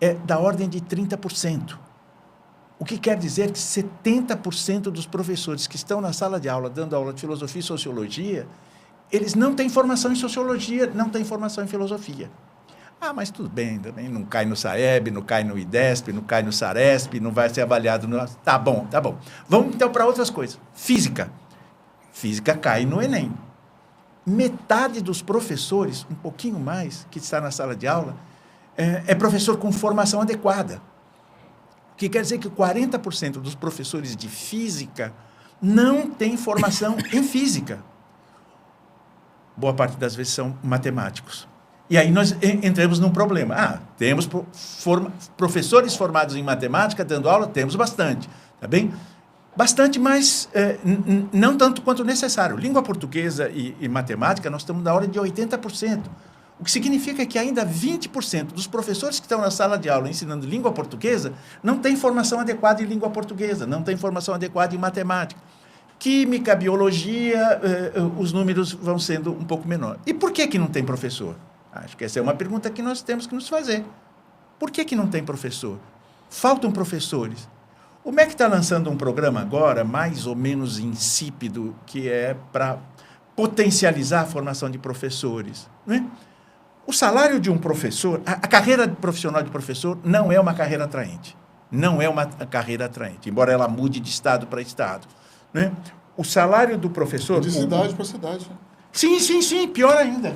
Speaker 3: é da ordem de 30%. O que quer dizer que 70% dos professores que estão na sala de aula, dando aula de filosofia e sociologia, eles não têm formação em sociologia, não têm formação em filosofia. Ah, mas tudo bem, também não cai no SAEB, não cai no IDESP, não cai no SARESP, não vai ser avaliado no... Tá bom. Vamos, então, para outras coisas. Física. Física cai no Enem. Metade dos professores, um pouquinho mais, que está na sala de aula, é professor com formação adequada. O que quer dizer que 40% dos professores de física não têm formação em física. Boa parte das vezes são matemáticos. E aí nós entramos num problema. Temos professores formados em matemática dando aula? Temos bastante, tá bem? Bastante, mas não tanto quanto necessário. Língua portuguesa e matemática, nós estamos na ordem de 80%. O que significa que ainda 20% dos professores que estão na sala de aula ensinando língua portuguesa não têm formação adequada em língua portuguesa, não têm formação adequada em matemática. Química, biologia, os números vão sendo um pouco menores. E por que não tem professor? Acho que essa é uma pergunta que nós temos que nos fazer. Por que não tem professor? Faltam professores. O MEC está lançando um programa agora, mais ou menos insípido, que é para potencializar a formação de professores, né? O salário de um professor, a carreira profissional de professor não é uma carreira atraente. Não é uma carreira atraente, embora ela mude de estado para estado, né? O salário do professor...
Speaker 4: De cidade para cidade.
Speaker 3: Sim, pior ainda.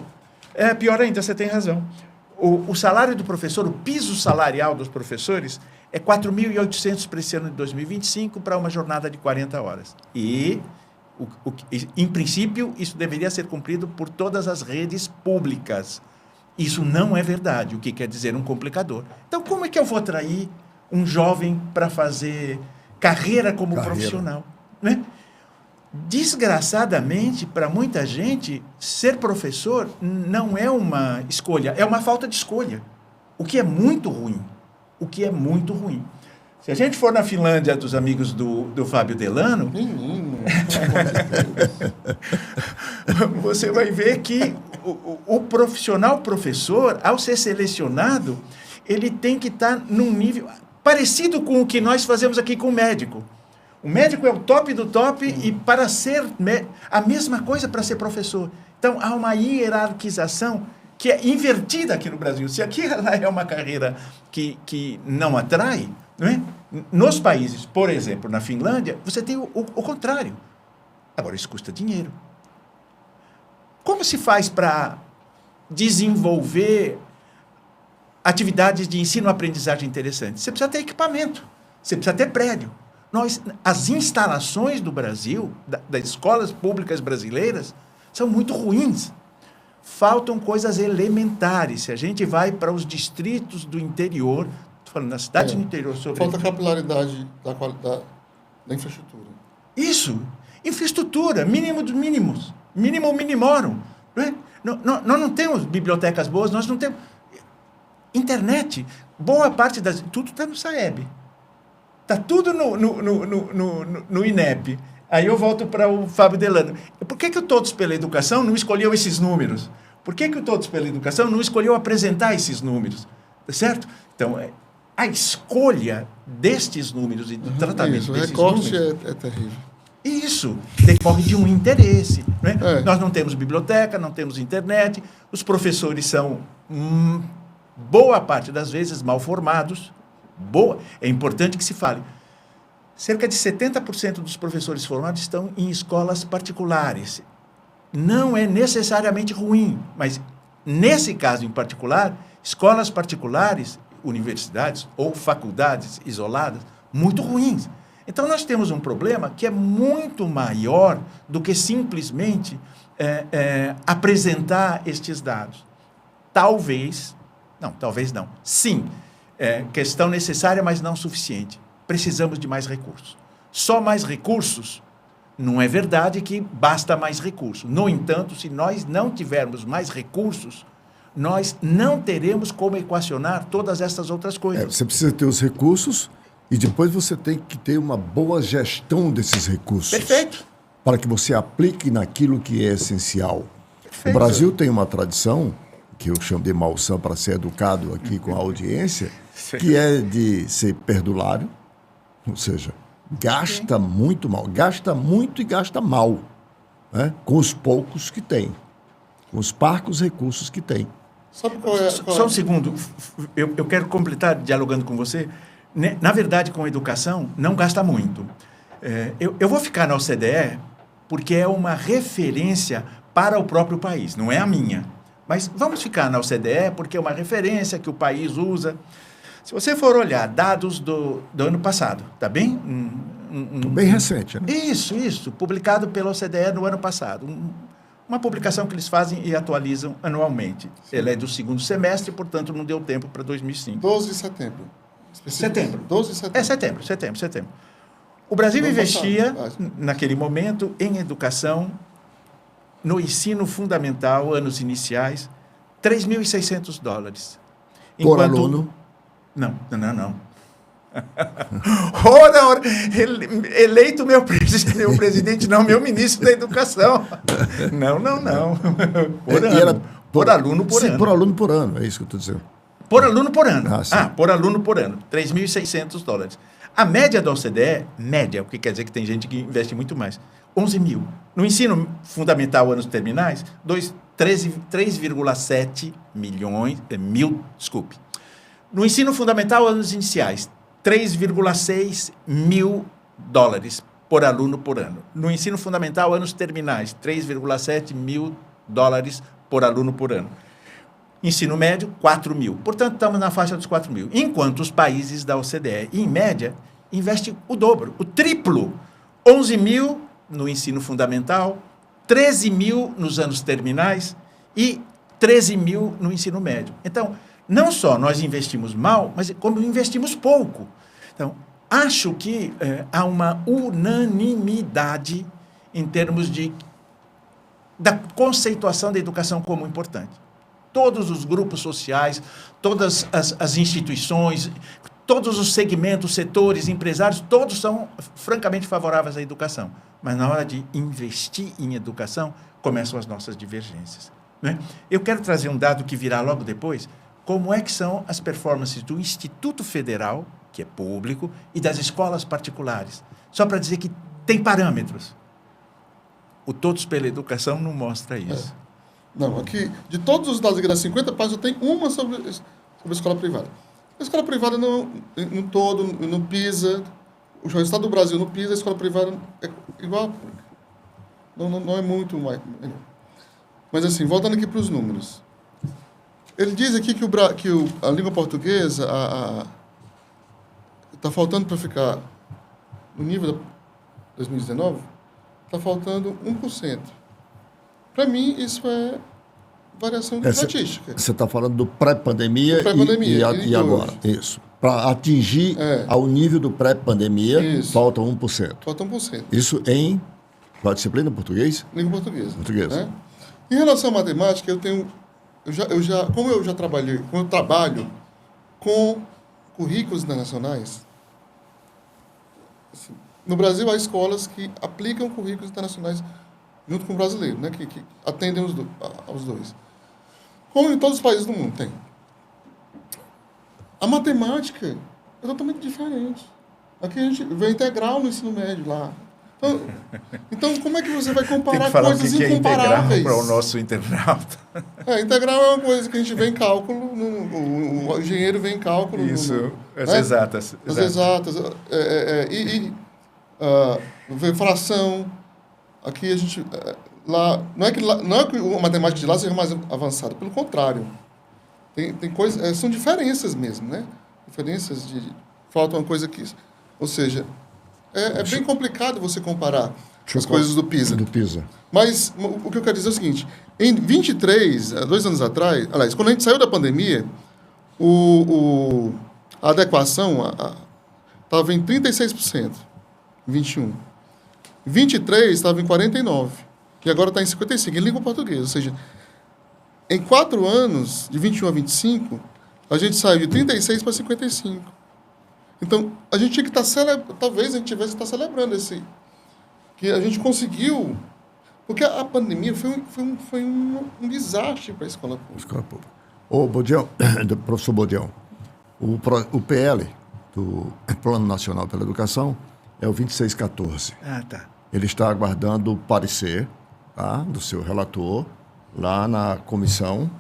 Speaker 3: Pior ainda, você tem razão. O salário do professor, o piso salarial dos professores, é 4.800 para esse ano de 2025 para uma jornada de 40 horas. E, em princípio, isso deveria ser cumprido por todas as redes públicas. Isso não é verdade, o que quer dizer um complicador. Então, como é que eu vou atrair um jovem para fazer carreira como profissional, né? Desgraçadamente, para muita gente, ser professor não é uma escolha, é uma falta de escolha, o que é muito ruim. Se a gente for na Finlândia dos amigos do Fábio Delano, Você vai ver que o professor, ao ser selecionado, ele tem que estar num nível parecido com o que nós fazemos aqui com o médico. O médico é o top do top e para ser a mesma coisa para ser professor. Então, há uma hierarquização que é invertida aqui no Brasil. Se aqui ela é uma carreira que não atrai, não é? Nos países, por exemplo, na Finlândia, você tem o contrário. Agora, isso custa dinheiro. Como se faz para desenvolver atividades de ensino-aprendizagem interessantes? Você precisa ter equipamento, você precisa ter prédio. As instalações do Brasil, das escolas públicas brasileiras, são muito ruins. Faltam coisas elementares. Se a gente vai para os distritos do interior, estou falando nas cidades do interior sobre...
Speaker 4: Falta capilaridade da qualidade da infraestrutura.
Speaker 3: Isso. Infraestrutura, mínimo dos mínimos. Mínimo minimorum. Nós não temos bibliotecas boas, nós não temos... Internet, boa parte das... Tudo está no SAEB. Está tudo no INEP. Aí eu volto para o Fábio Delano. Por que o Todos pela Educação não escolheu esses números? Por que o Todos pela Educação não escolheu apresentar esses números? Certo? Então, a escolha destes números e do tratamento desses números... O recorte
Speaker 4: é terrível.
Speaker 3: Isso decorre de um interesse. Não é? Nós não temos biblioteca, não temos internet, os professores são, boa parte das vezes, mal formados. É importante que se fale. Cerca de 70% dos professores formados estão em escolas particulares. Não é necessariamente ruim, mas, nesse caso em particular, escolas particulares, universidades ou faculdades isoladas, muito ruins. Então, nós temos um problema que é muito maior do que simplesmente apresentar estes dados. Talvez não. Sim, questão necessária, mas não suficiente. Precisamos de mais recursos. Só mais recursos, não é verdade que basta mais recursos. No entanto, se nós não tivermos mais recursos, nós não teremos como equacionar todas essas outras coisas.
Speaker 2: Você precisa ter os recursos e depois você tem que ter uma boa gestão desses recursos.
Speaker 3: Perfeito.
Speaker 2: Para que você aplique naquilo que é essencial.
Speaker 3: Perfeito.
Speaker 2: O Brasil tem uma tradição, que eu chamo de malsã para ser educado aqui com a audiência, que é de ser perdulário, ou seja, gasta muito mal, gasta muito e gasta mal, né? Com os poucos que tem, com os parcos recursos que tem.
Speaker 4: Sabe qual é?
Speaker 3: Só um segundo, eu quero completar dialogando com você. Na verdade, com a educação, não gasta muito. Eu vou ficar na OCDE porque é uma referência para o próprio país, não é a minha. Mas vamos ficar na OCDE porque é uma referência que o país usa. Se você for olhar dados do ano passado, tá bem?
Speaker 2: Bem recente, né?
Speaker 3: Isso, publicado pela OCDE no ano passado. Uma publicação que eles fazem e atualizam anualmente. Ela é do segundo semestre, portanto, não deu tempo para 2005.
Speaker 4: 12 de setembro.
Speaker 3: Setembro.
Speaker 4: 12 de setembro.
Speaker 3: Setembro. O Brasil investia, naquele momento, em educação, no ensino fundamental, anos iniciais, $3.600.
Speaker 2: Por aluno?
Speaker 3: Não. Ora, eleito meu presidente, não, meu ministro da Educação. Não. Por aluno por ano.
Speaker 2: Por aluno por ano, é isso que eu estou dizendo.
Speaker 3: Por aluno por ano.
Speaker 2: Por
Speaker 3: aluno por ano. $3.600. A média da OCDE, o que quer dizer que tem gente que investe muito mais, 11 mil. No ensino fundamental, anos terminais, 3,7 mil. No ensino fundamental, anos iniciais, $3,6 mil por aluno por ano. No ensino fundamental, anos terminais, $3,7 mil por aluno por ano. Ensino médio, 4 mil. Portanto, estamos na faixa dos 4 mil. Enquanto os países da OCDE, em média, investem o dobro, o triplo. 11 mil no ensino fundamental, 13 mil nos anos terminais e 13 mil no ensino médio. Então, não só nós investimos mal, mas como investimos pouco. Então, acho que há uma unanimidade em termos da conceituação da educação como importante. Todos os grupos sociais, todas as instituições, todos os segmentos, setores, empresários, todos são francamente favoráveis à educação. Mas na hora de investir em educação, começam as nossas divergências, né? Eu quero trazer um dado que virá logo depois, como é que são as performances do Instituto Federal, que é público, e das escolas particulares. Só para dizer que tem parâmetros. O Todos pela Educação não mostra isso.
Speaker 4: Não, aqui, de todos os dados aqui das 50 páginas, eu tenho uma sobre a escola privada. A escola privada, no todo, no PISA, o resultado do Brasil no PISA, a escola privada é igual à pública. Não é muito mais. Mas, assim, voltando aqui para os números. Ele diz aqui que a língua portuguesa está faltando para ficar no nível de 2019, está faltando 1%. Para mim, isso é variação estatística.
Speaker 2: Você está falando do pré-pandemia e agora. Isso. Para atingir ao nível do pré-pandemia, falta 1%.
Speaker 4: Falta 1%.
Speaker 2: Isso em qual disciplina? Português?
Speaker 4: Língua portuguesa.
Speaker 2: Portuguesa.
Speaker 4: Né? Em relação à matemática, como eu trabalho com currículos internacionais, assim, no Brasil há escolas que aplicam currículos internacionais junto com o brasileiro, né, que atendem aos dois. Como em todos os países do mundo tem. A matemática é totalmente diferente. Aqui a gente vê integral no ensino médio lá. Então como é que você vai comparar coisas incomparáveis?
Speaker 3: Para o nosso internauta.
Speaker 4: Integral é uma coisa que a gente vê em cálculo, o engenheiro vê em cálculo.
Speaker 3: Isso, as exatas.
Speaker 4: As exatas. Vê fração. Aqui a gente... Lá, não é que a matemática de lá seja mais avançada, pelo contrário. Tem coisas... são diferenças mesmo, né? Diferenças de... Falta uma coisa aqui. Ou seja... É bem complicado você comparar as coisas do PISA. Mas o que eu quero dizer é o seguinte, em 23, 2 anos atrás, aliás, quando a gente saiu da pandemia, a adequação estava em 36%, em 21. Em 23 estava em 49%, e agora está em 55%, em língua portuguesa. Ou seja, em 4 anos, de 21 a 25, a gente saiu de 36 para 55%. Então, a gente tinha que estar talvez a gente tivesse que estar celebrando que a gente conseguiu, porque a pandemia foi um desastre para a escola pública.
Speaker 2: Ô, Bodião, professor Bodião, o PL, do Plano Nacional pela Educação, é o 2614.
Speaker 3: Tá.
Speaker 2: Ele está aguardando o parecer, tá, do seu relator, lá na comissão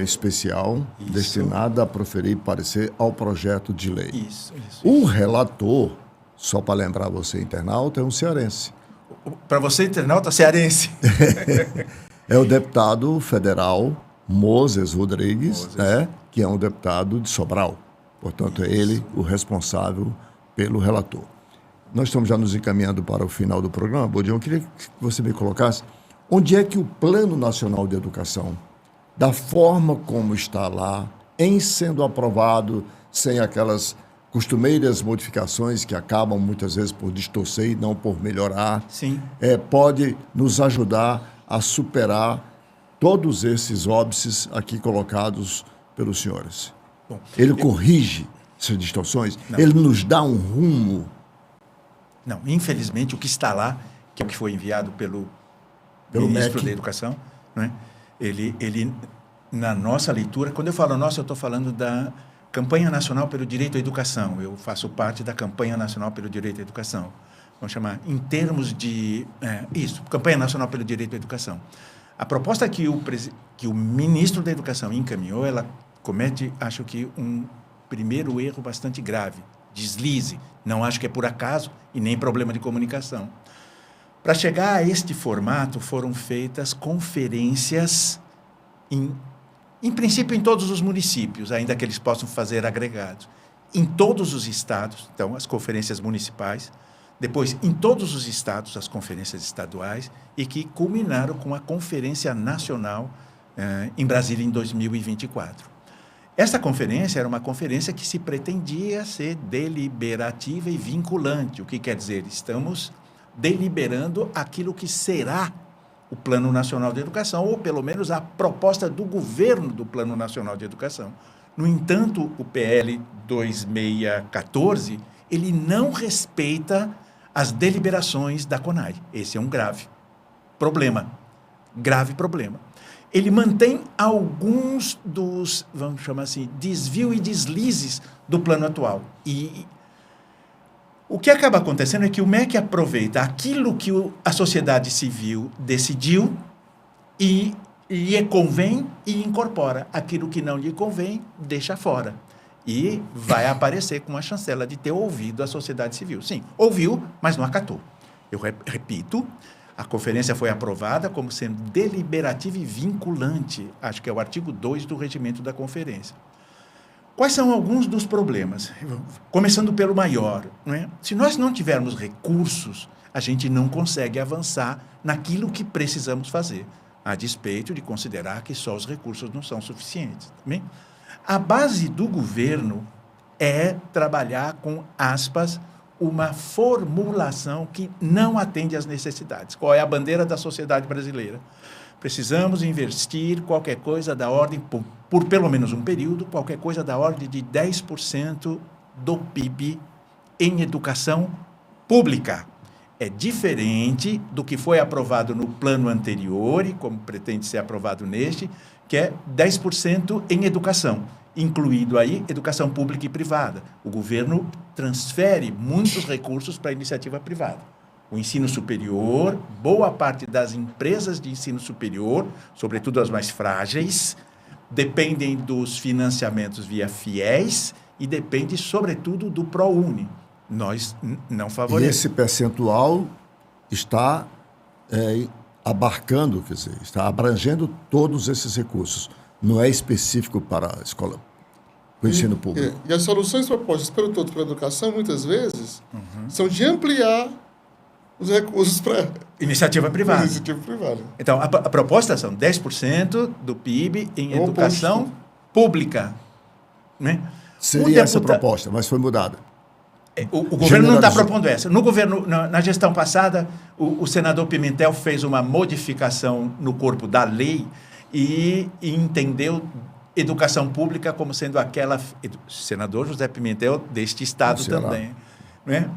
Speaker 2: especial destinada a proferir parecer ao projeto de lei.
Speaker 3: Isso.
Speaker 2: O relator, só para lembrar você, internauta, é um cearense.
Speaker 3: Para você, internauta, cearense.
Speaker 2: É o deputado federal Moses Rodrigues, né, que é um deputado de Sobral. Portanto, é ele o responsável pelo relator. Nós estamos já nos encaminhando para o final do programa. Bodião, eu queria que você me colocasse onde é que o Plano Nacional de Educação, da forma como está lá, em sendo aprovado, sem aquelas costumeiras modificações que acabam muitas vezes por distorcer e não por melhorar,
Speaker 3: sim,
Speaker 2: pode nos ajudar a superar todos esses óbices aqui colocados pelos senhores. Bom, ele corrige essas distorções? Não. Ele nos dá um rumo?
Speaker 3: Não, infelizmente o que está lá, que é o que foi enviado pelo ministro
Speaker 2: MEC da
Speaker 3: Educação, né? Ele, na nossa leitura, quando eu falo nossa, eu estou falando da Campanha Nacional pelo Direito à Educação. Eu faço parte da Campanha Nacional pelo Direito à Educação. Vamos chamar, em termos de... Campanha Nacional pelo Direito à Educação. A proposta que o ministro da Educação encaminhou, ela comete, acho que, um primeiro erro bastante grave, deslize. Não acho que é por acaso e nem problema de comunicação. Para chegar a este formato, foram feitas conferências, em princípio, em todos os municípios, ainda que eles possam fazer agregados. Em todos os estados, então, as conferências municipais, depois, em todos os estados, as conferências estaduais, e que culminaram com a Conferência Nacional em Brasília, em 2024. Esta conferência era uma conferência que se pretendia ser deliberativa e vinculante, o que quer dizer, estamos deliberando aquilo que será o Plano Nacional de Educação, ou pelo menos a proposta do governo do Plano Nacional de Educação. No entanto, o PL 2614, ele não respeita as deliberações da CONAI. Esse é um grave problema. Ele mantém alguns dos, vamos chamar assim, desvio e deslizes do plano atual. E o que acaba acontecendo é que o MEC aproveita aquilo que a sociedade civil decidiu e lhe convém e incorpora. Aquilo que não lhe convém, deixa fora. E vai aparecer com a chancela de ter ouvido a sociedade civil. Sim, ouviu, mas não acatou. Eu repito, a conferência foi aprovada como sendo deliberativa e vinculante. Acho que é o artigo 2 do regimento da conferência. Quais são alguns dos problemas? Começando pelo maior. Não é? Se nós não tivermos recursos, a gente não consegue avançar naquilo que precisamos fazer, a despeito de considerar que só os recursos não são suficientes. Também? A base do governo é trabalhar com, aspas, uma formulação que não atende às necessidades. Qual é a bandeira da sociedade brasileira? Precisamos investir qualquer coisa da ordem, por pelo menos um período, qualquer coisa da ordem de 10% do PIB em educação pública. É diferente do que foi aprovado no plano anterior e como pretende ser aprovado neste, que é 10% em educação, incluído aí educação pública e privada. O governo transfere muitos recursos para a iniciativa privada. O ensino superior, boa parte das empresas de ensino superior, sobretudo as mais frágeis, dependem dos financiamentos via FIES e depende, sobretudo, do ProUni. Nós não favorecemos.
Speaker 2: E esse percentual está abarcando, quer dizer, está abrangendo todos esses recursos. Não é específico para a escola, para o ensino público.
Speaker 4: E as soluções propostas pelo todo para a educação, muitas vezes, são de ampliar os recursos para
Speaker 3: iniciativa privada. Então, a proposta são 10% do PIB em educação pública. Né?
Speaker 2: Seria essa proposta, mas foi mudada.
Speaker 3: O governo não está propondo essa. No governo, na gestão passada, o senador Pimentel fez uma modificação no corpo da lei e entendeu educação pública como sendo aquela... Senador José Pimentel, deste estado também. Né?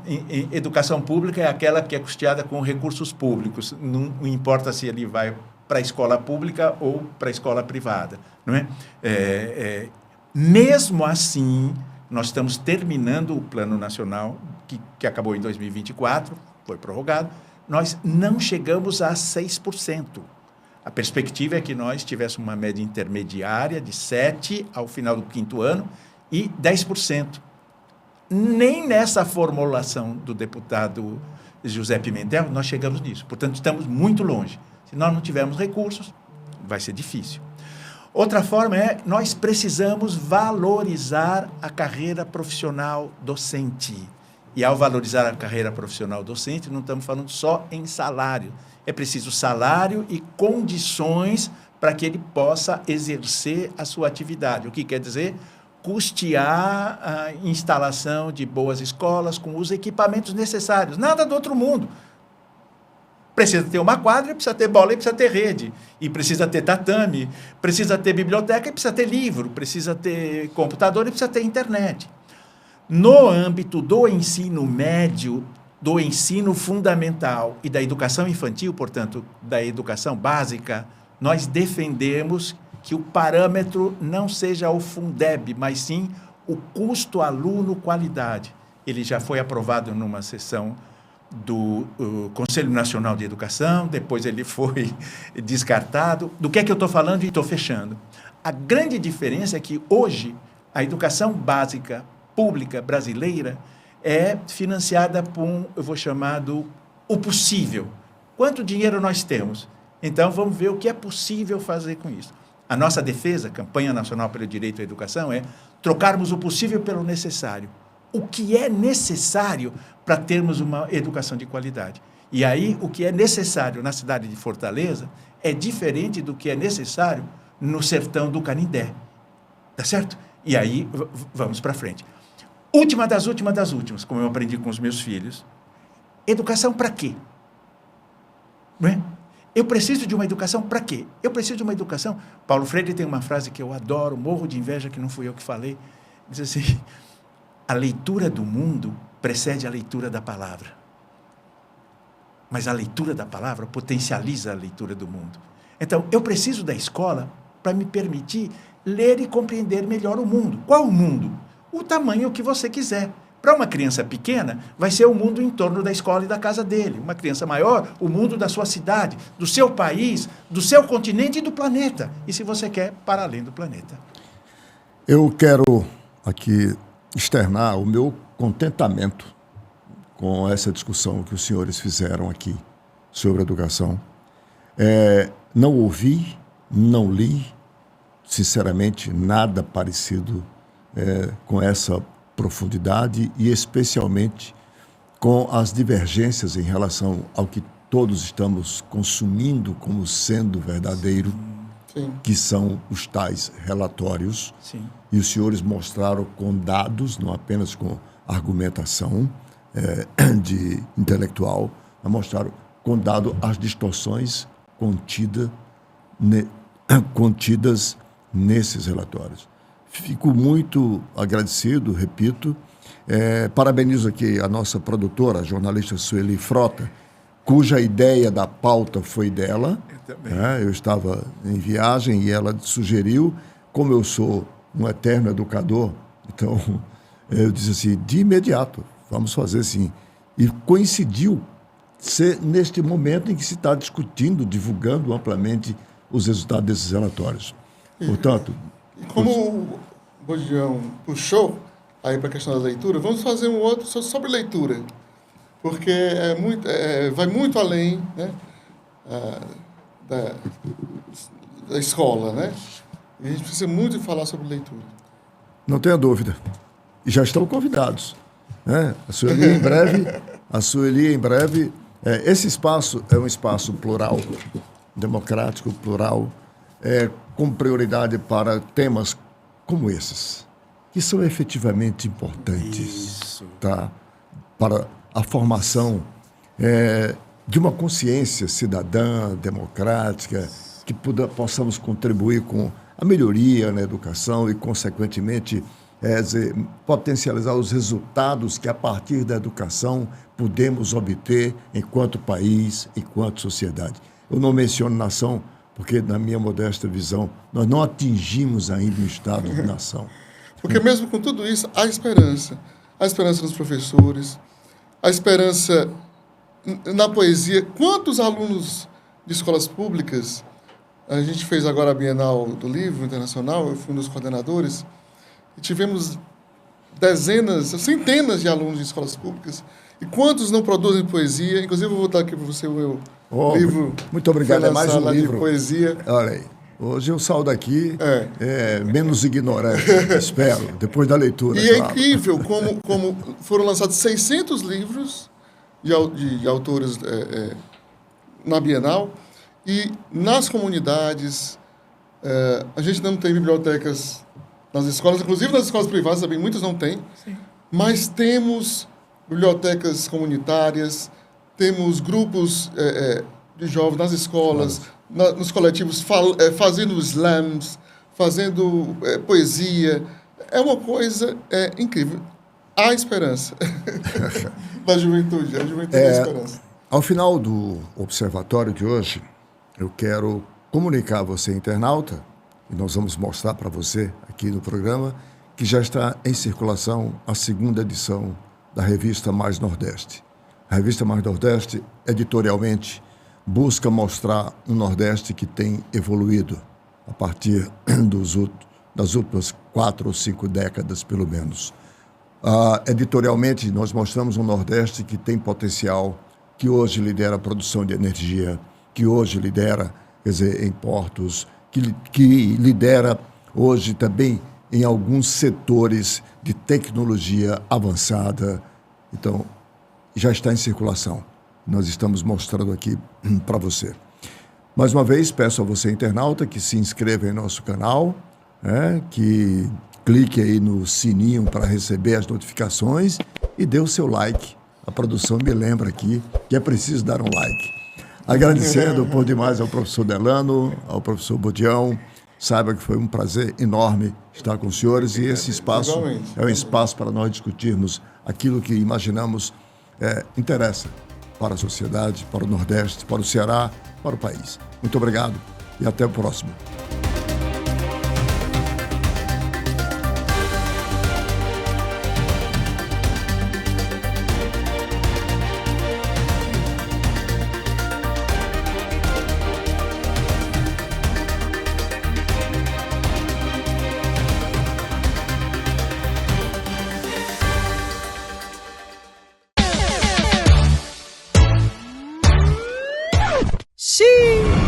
Speaker 3: Educação pública é aquela que é custeada com recursos públicos. Não importa se ele vai para a escola pública ou para a escola privada. Não é? Mesmo assim, nós estamos terminando o Plano Nacional, que acabou em 2024, foi prorrogado, nós não chegamos a 6%. A perspectiva é que nós tivéssemos uma média intermediária de 7% ao final do 5º ano e 10%. Nem nessa formulação do deputado José Pimentel nós chegamos nisso. Portanto, estamos muito longe. Se nós não tivermos recursos, vai ser difícil. Outra forma é, nós precisamos valorizar a carreira profissional docente. E ao valorizar a carreira profissional docente, não estamos falando só em salário. É preciso salário e condições para que ele possa exercer a sua atividade. O que quer dizer? Custear a instalação de boas escolas com os equipamentos necessários. Nada do outro mundo. Precisa ter uma quadra, precisa ter bola e precisa ter rede. E precisa ter tatame, precisa ter biblioteca e precisa ter livro, precisa ter computador e precisa ter internet. No âmbito do ensino médio, do ensino fundamental e da educação infantil, portanto, da educação básica, nós defendemos que o parâmetro não seja o Fundeb, mas sim o custo aluno-qualidade. Ele já foi aprovado numa sessão do Conselho Nacional de Educação, depois ele foi descartado. Do que é que eu estou falando e estou fechando? A grande diferença é que hoje a educação básica pública brasileira é financiada por eu vou chamar o possível. Quanto dinheiro nós temos? Então, vamos ver o que é possível fazer com isso. A nossa defesa, Campanha Nacional pelo Direito à Educação, é trocarmos o possível pelo necessário. O que é necessário para termos uma educação de qualidade. E aí, o que é necessário na cidade de Fortaleza é diferente do que é necessário no sertão do Canindé. Tá certo? E aí, vamos para frente. Última das últimas, como eu aprendi com os meus filhos. Educação para quê? Não é? Eu preciso de uma educação para quê? Eu preciso de uma educação... Paulo Freire tem uma frase que eu adoro, morro de inveja, que não fui eu que falei. Diz assim, a leitura do mundo precede a leitura da palavra. Mas a leitura da palavra potencializa a leitura do mundo. Então, eu preciso da escola para me permitir ler e compreender melhor o mundo. Qual o mundo? O tamanho que você quiser. Para uma criança pequena, vai ser o mundo em torno da escola e da casa dele. Uma criança maior, o mundo da sua cidade, do seu país, do seu continente e do planeta. E, se você quer, para além do planeta.
Speaker 2: Eu quero aqui externar o meu contentamento com essa discussão que os senhores fizeram aqui sobre educação. Não ouvi, não li, sinceramente, nada parecido com essa profundidade e especialmente com as divergências em relação ao que todos estamos consumindo como sendo verdadeiro,
Speaker 4: Sim.
Speaker 2: que são os tais relatórios.
Speaker 3: Sim.
Speaker 2: E os senhores mostraram com dados, não apenas com argumentação de intelectual, mas mostraram com dados as distorções contidas nesses relatórios. Fico muito agradecido, repito. Parabenizo aqui a nossa produtora, a jornalista Sueli Frota, cuja ideia da pauta foi dela.
Speaker 3: Eu também.
Speaker 2: Eu estava em viagem e ela sugeriu, como eu sou um eterno educador, então eu disse assim, de imediato, vamos fazer assim. E coincidiu ser neste momento em que se está discutindo, divulgando amplamente os resultados desses relatórios. Portanto...
Speaker 4: E como o Bodião puxou aí para a questão da leitura, vamos fazer um outro sobre leitura, porque vai muito além, né, da escola, né? E a gente precisa muito falar sobre leitura.
Speaker 2: Não tenha dúvida. E já estão convidados, né? A Sueli em breve. Esse espaço é um espaço plural, democrático, plural, com prioridade para temas como esses, que são efetivamente importantes. Tá? Para a formação de uma consciência cidadã, democrática, que possamos contribuir com a melhoria na educação e, consequentemente, potencializar os resultados que, a partir da educação, podemos obter enquanto país, enquanto sociedade. Eu não menciono nação, porque, na minha modesta visão, nós não atingimos ainda o estado de nação.
Speaker 4: Porque mesmo com tudo isso, há esperança. Há esperança nos professores, há esperança na poesia. Quantos alunos de escolas públicas... A gente fez agora a Bienal do Livro Internacional, eu fui um dos coordenadores, e tivemos centenas de alunos de escolas públicas. E quantos não produzem poesia? Inclusive, eu vou dar aqui para você o meu livro.
Speaker 2: Muito obrigado, é mais um livro.
Speaker 4: De poesia.
Speaker 2: Olha aí, hoje eu saio daqui menos ignorante, espero, depois da leitura.
Speaker 4: E claro. É incrível como foram lançados 600 livros de autores na Bienal. E nas comunidades, a gente não tem bibliotecas nas escolas, inclusive nas escolas privadas também, muitas não têm, mas temos bibliotecas comunitárias, temos grupos de jovens nas escolas, nos coletivos, fazendo slams, fazendo poesia. É uma coisa incrível. Há esperança da juventude, a juventude é esperança.
Speaker 2: Ao final do observatório de hoje, eu quero comunicar a você, internauta, e nós vamos mostrar para você aqui no programa, que já está em circulação a segunda edição da revista Mais Nordeste. A revista Mais Nordeste, editorialmente, busca mostrar um Nordeste que tem evoluído a partir das últimas 4 ou 5 décadas, pelo menos. Editorialmente, nós mostramos um Nordeste que tem potencial, que hoje lidera a produção de energia, que hoje lidera, em portos, que lidera hoje também em alguns setores de tecnologia avançada. Então, já está em circulação. Nós estamos mostrando aqui para você. Mais uma vez, peço a você, internauta, que se inscreva em nosso canal, que clique aí no sininho para receber as notificações e dê o seu like. A produção me lembra aqui que é preciso dar um like. Agradecendo por demais ao professor Delano, ao professor Bodião. Saiba que foi um prazer enorme estar com os senhores e esse espaço é um espaço para nós discutirmos aquilo que imaginamos interessa para a sociedade, para o Nordeste, para o Ceará, para o país. Muito obrigado e até o próximo.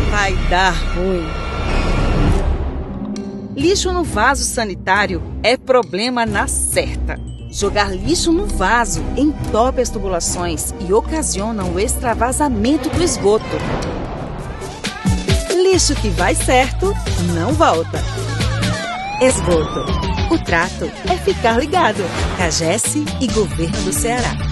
Speaker 1: Vai dar ruim. Lixo no vaso sanitário é problema na certa. Jogar lixo no vaso entope as tubulações e ocasiona o extravasamento do esgoto. Lixo que vai certo, não volta. Esgoto. O trato é ficar ligado. CAGES e Governo do Ceará.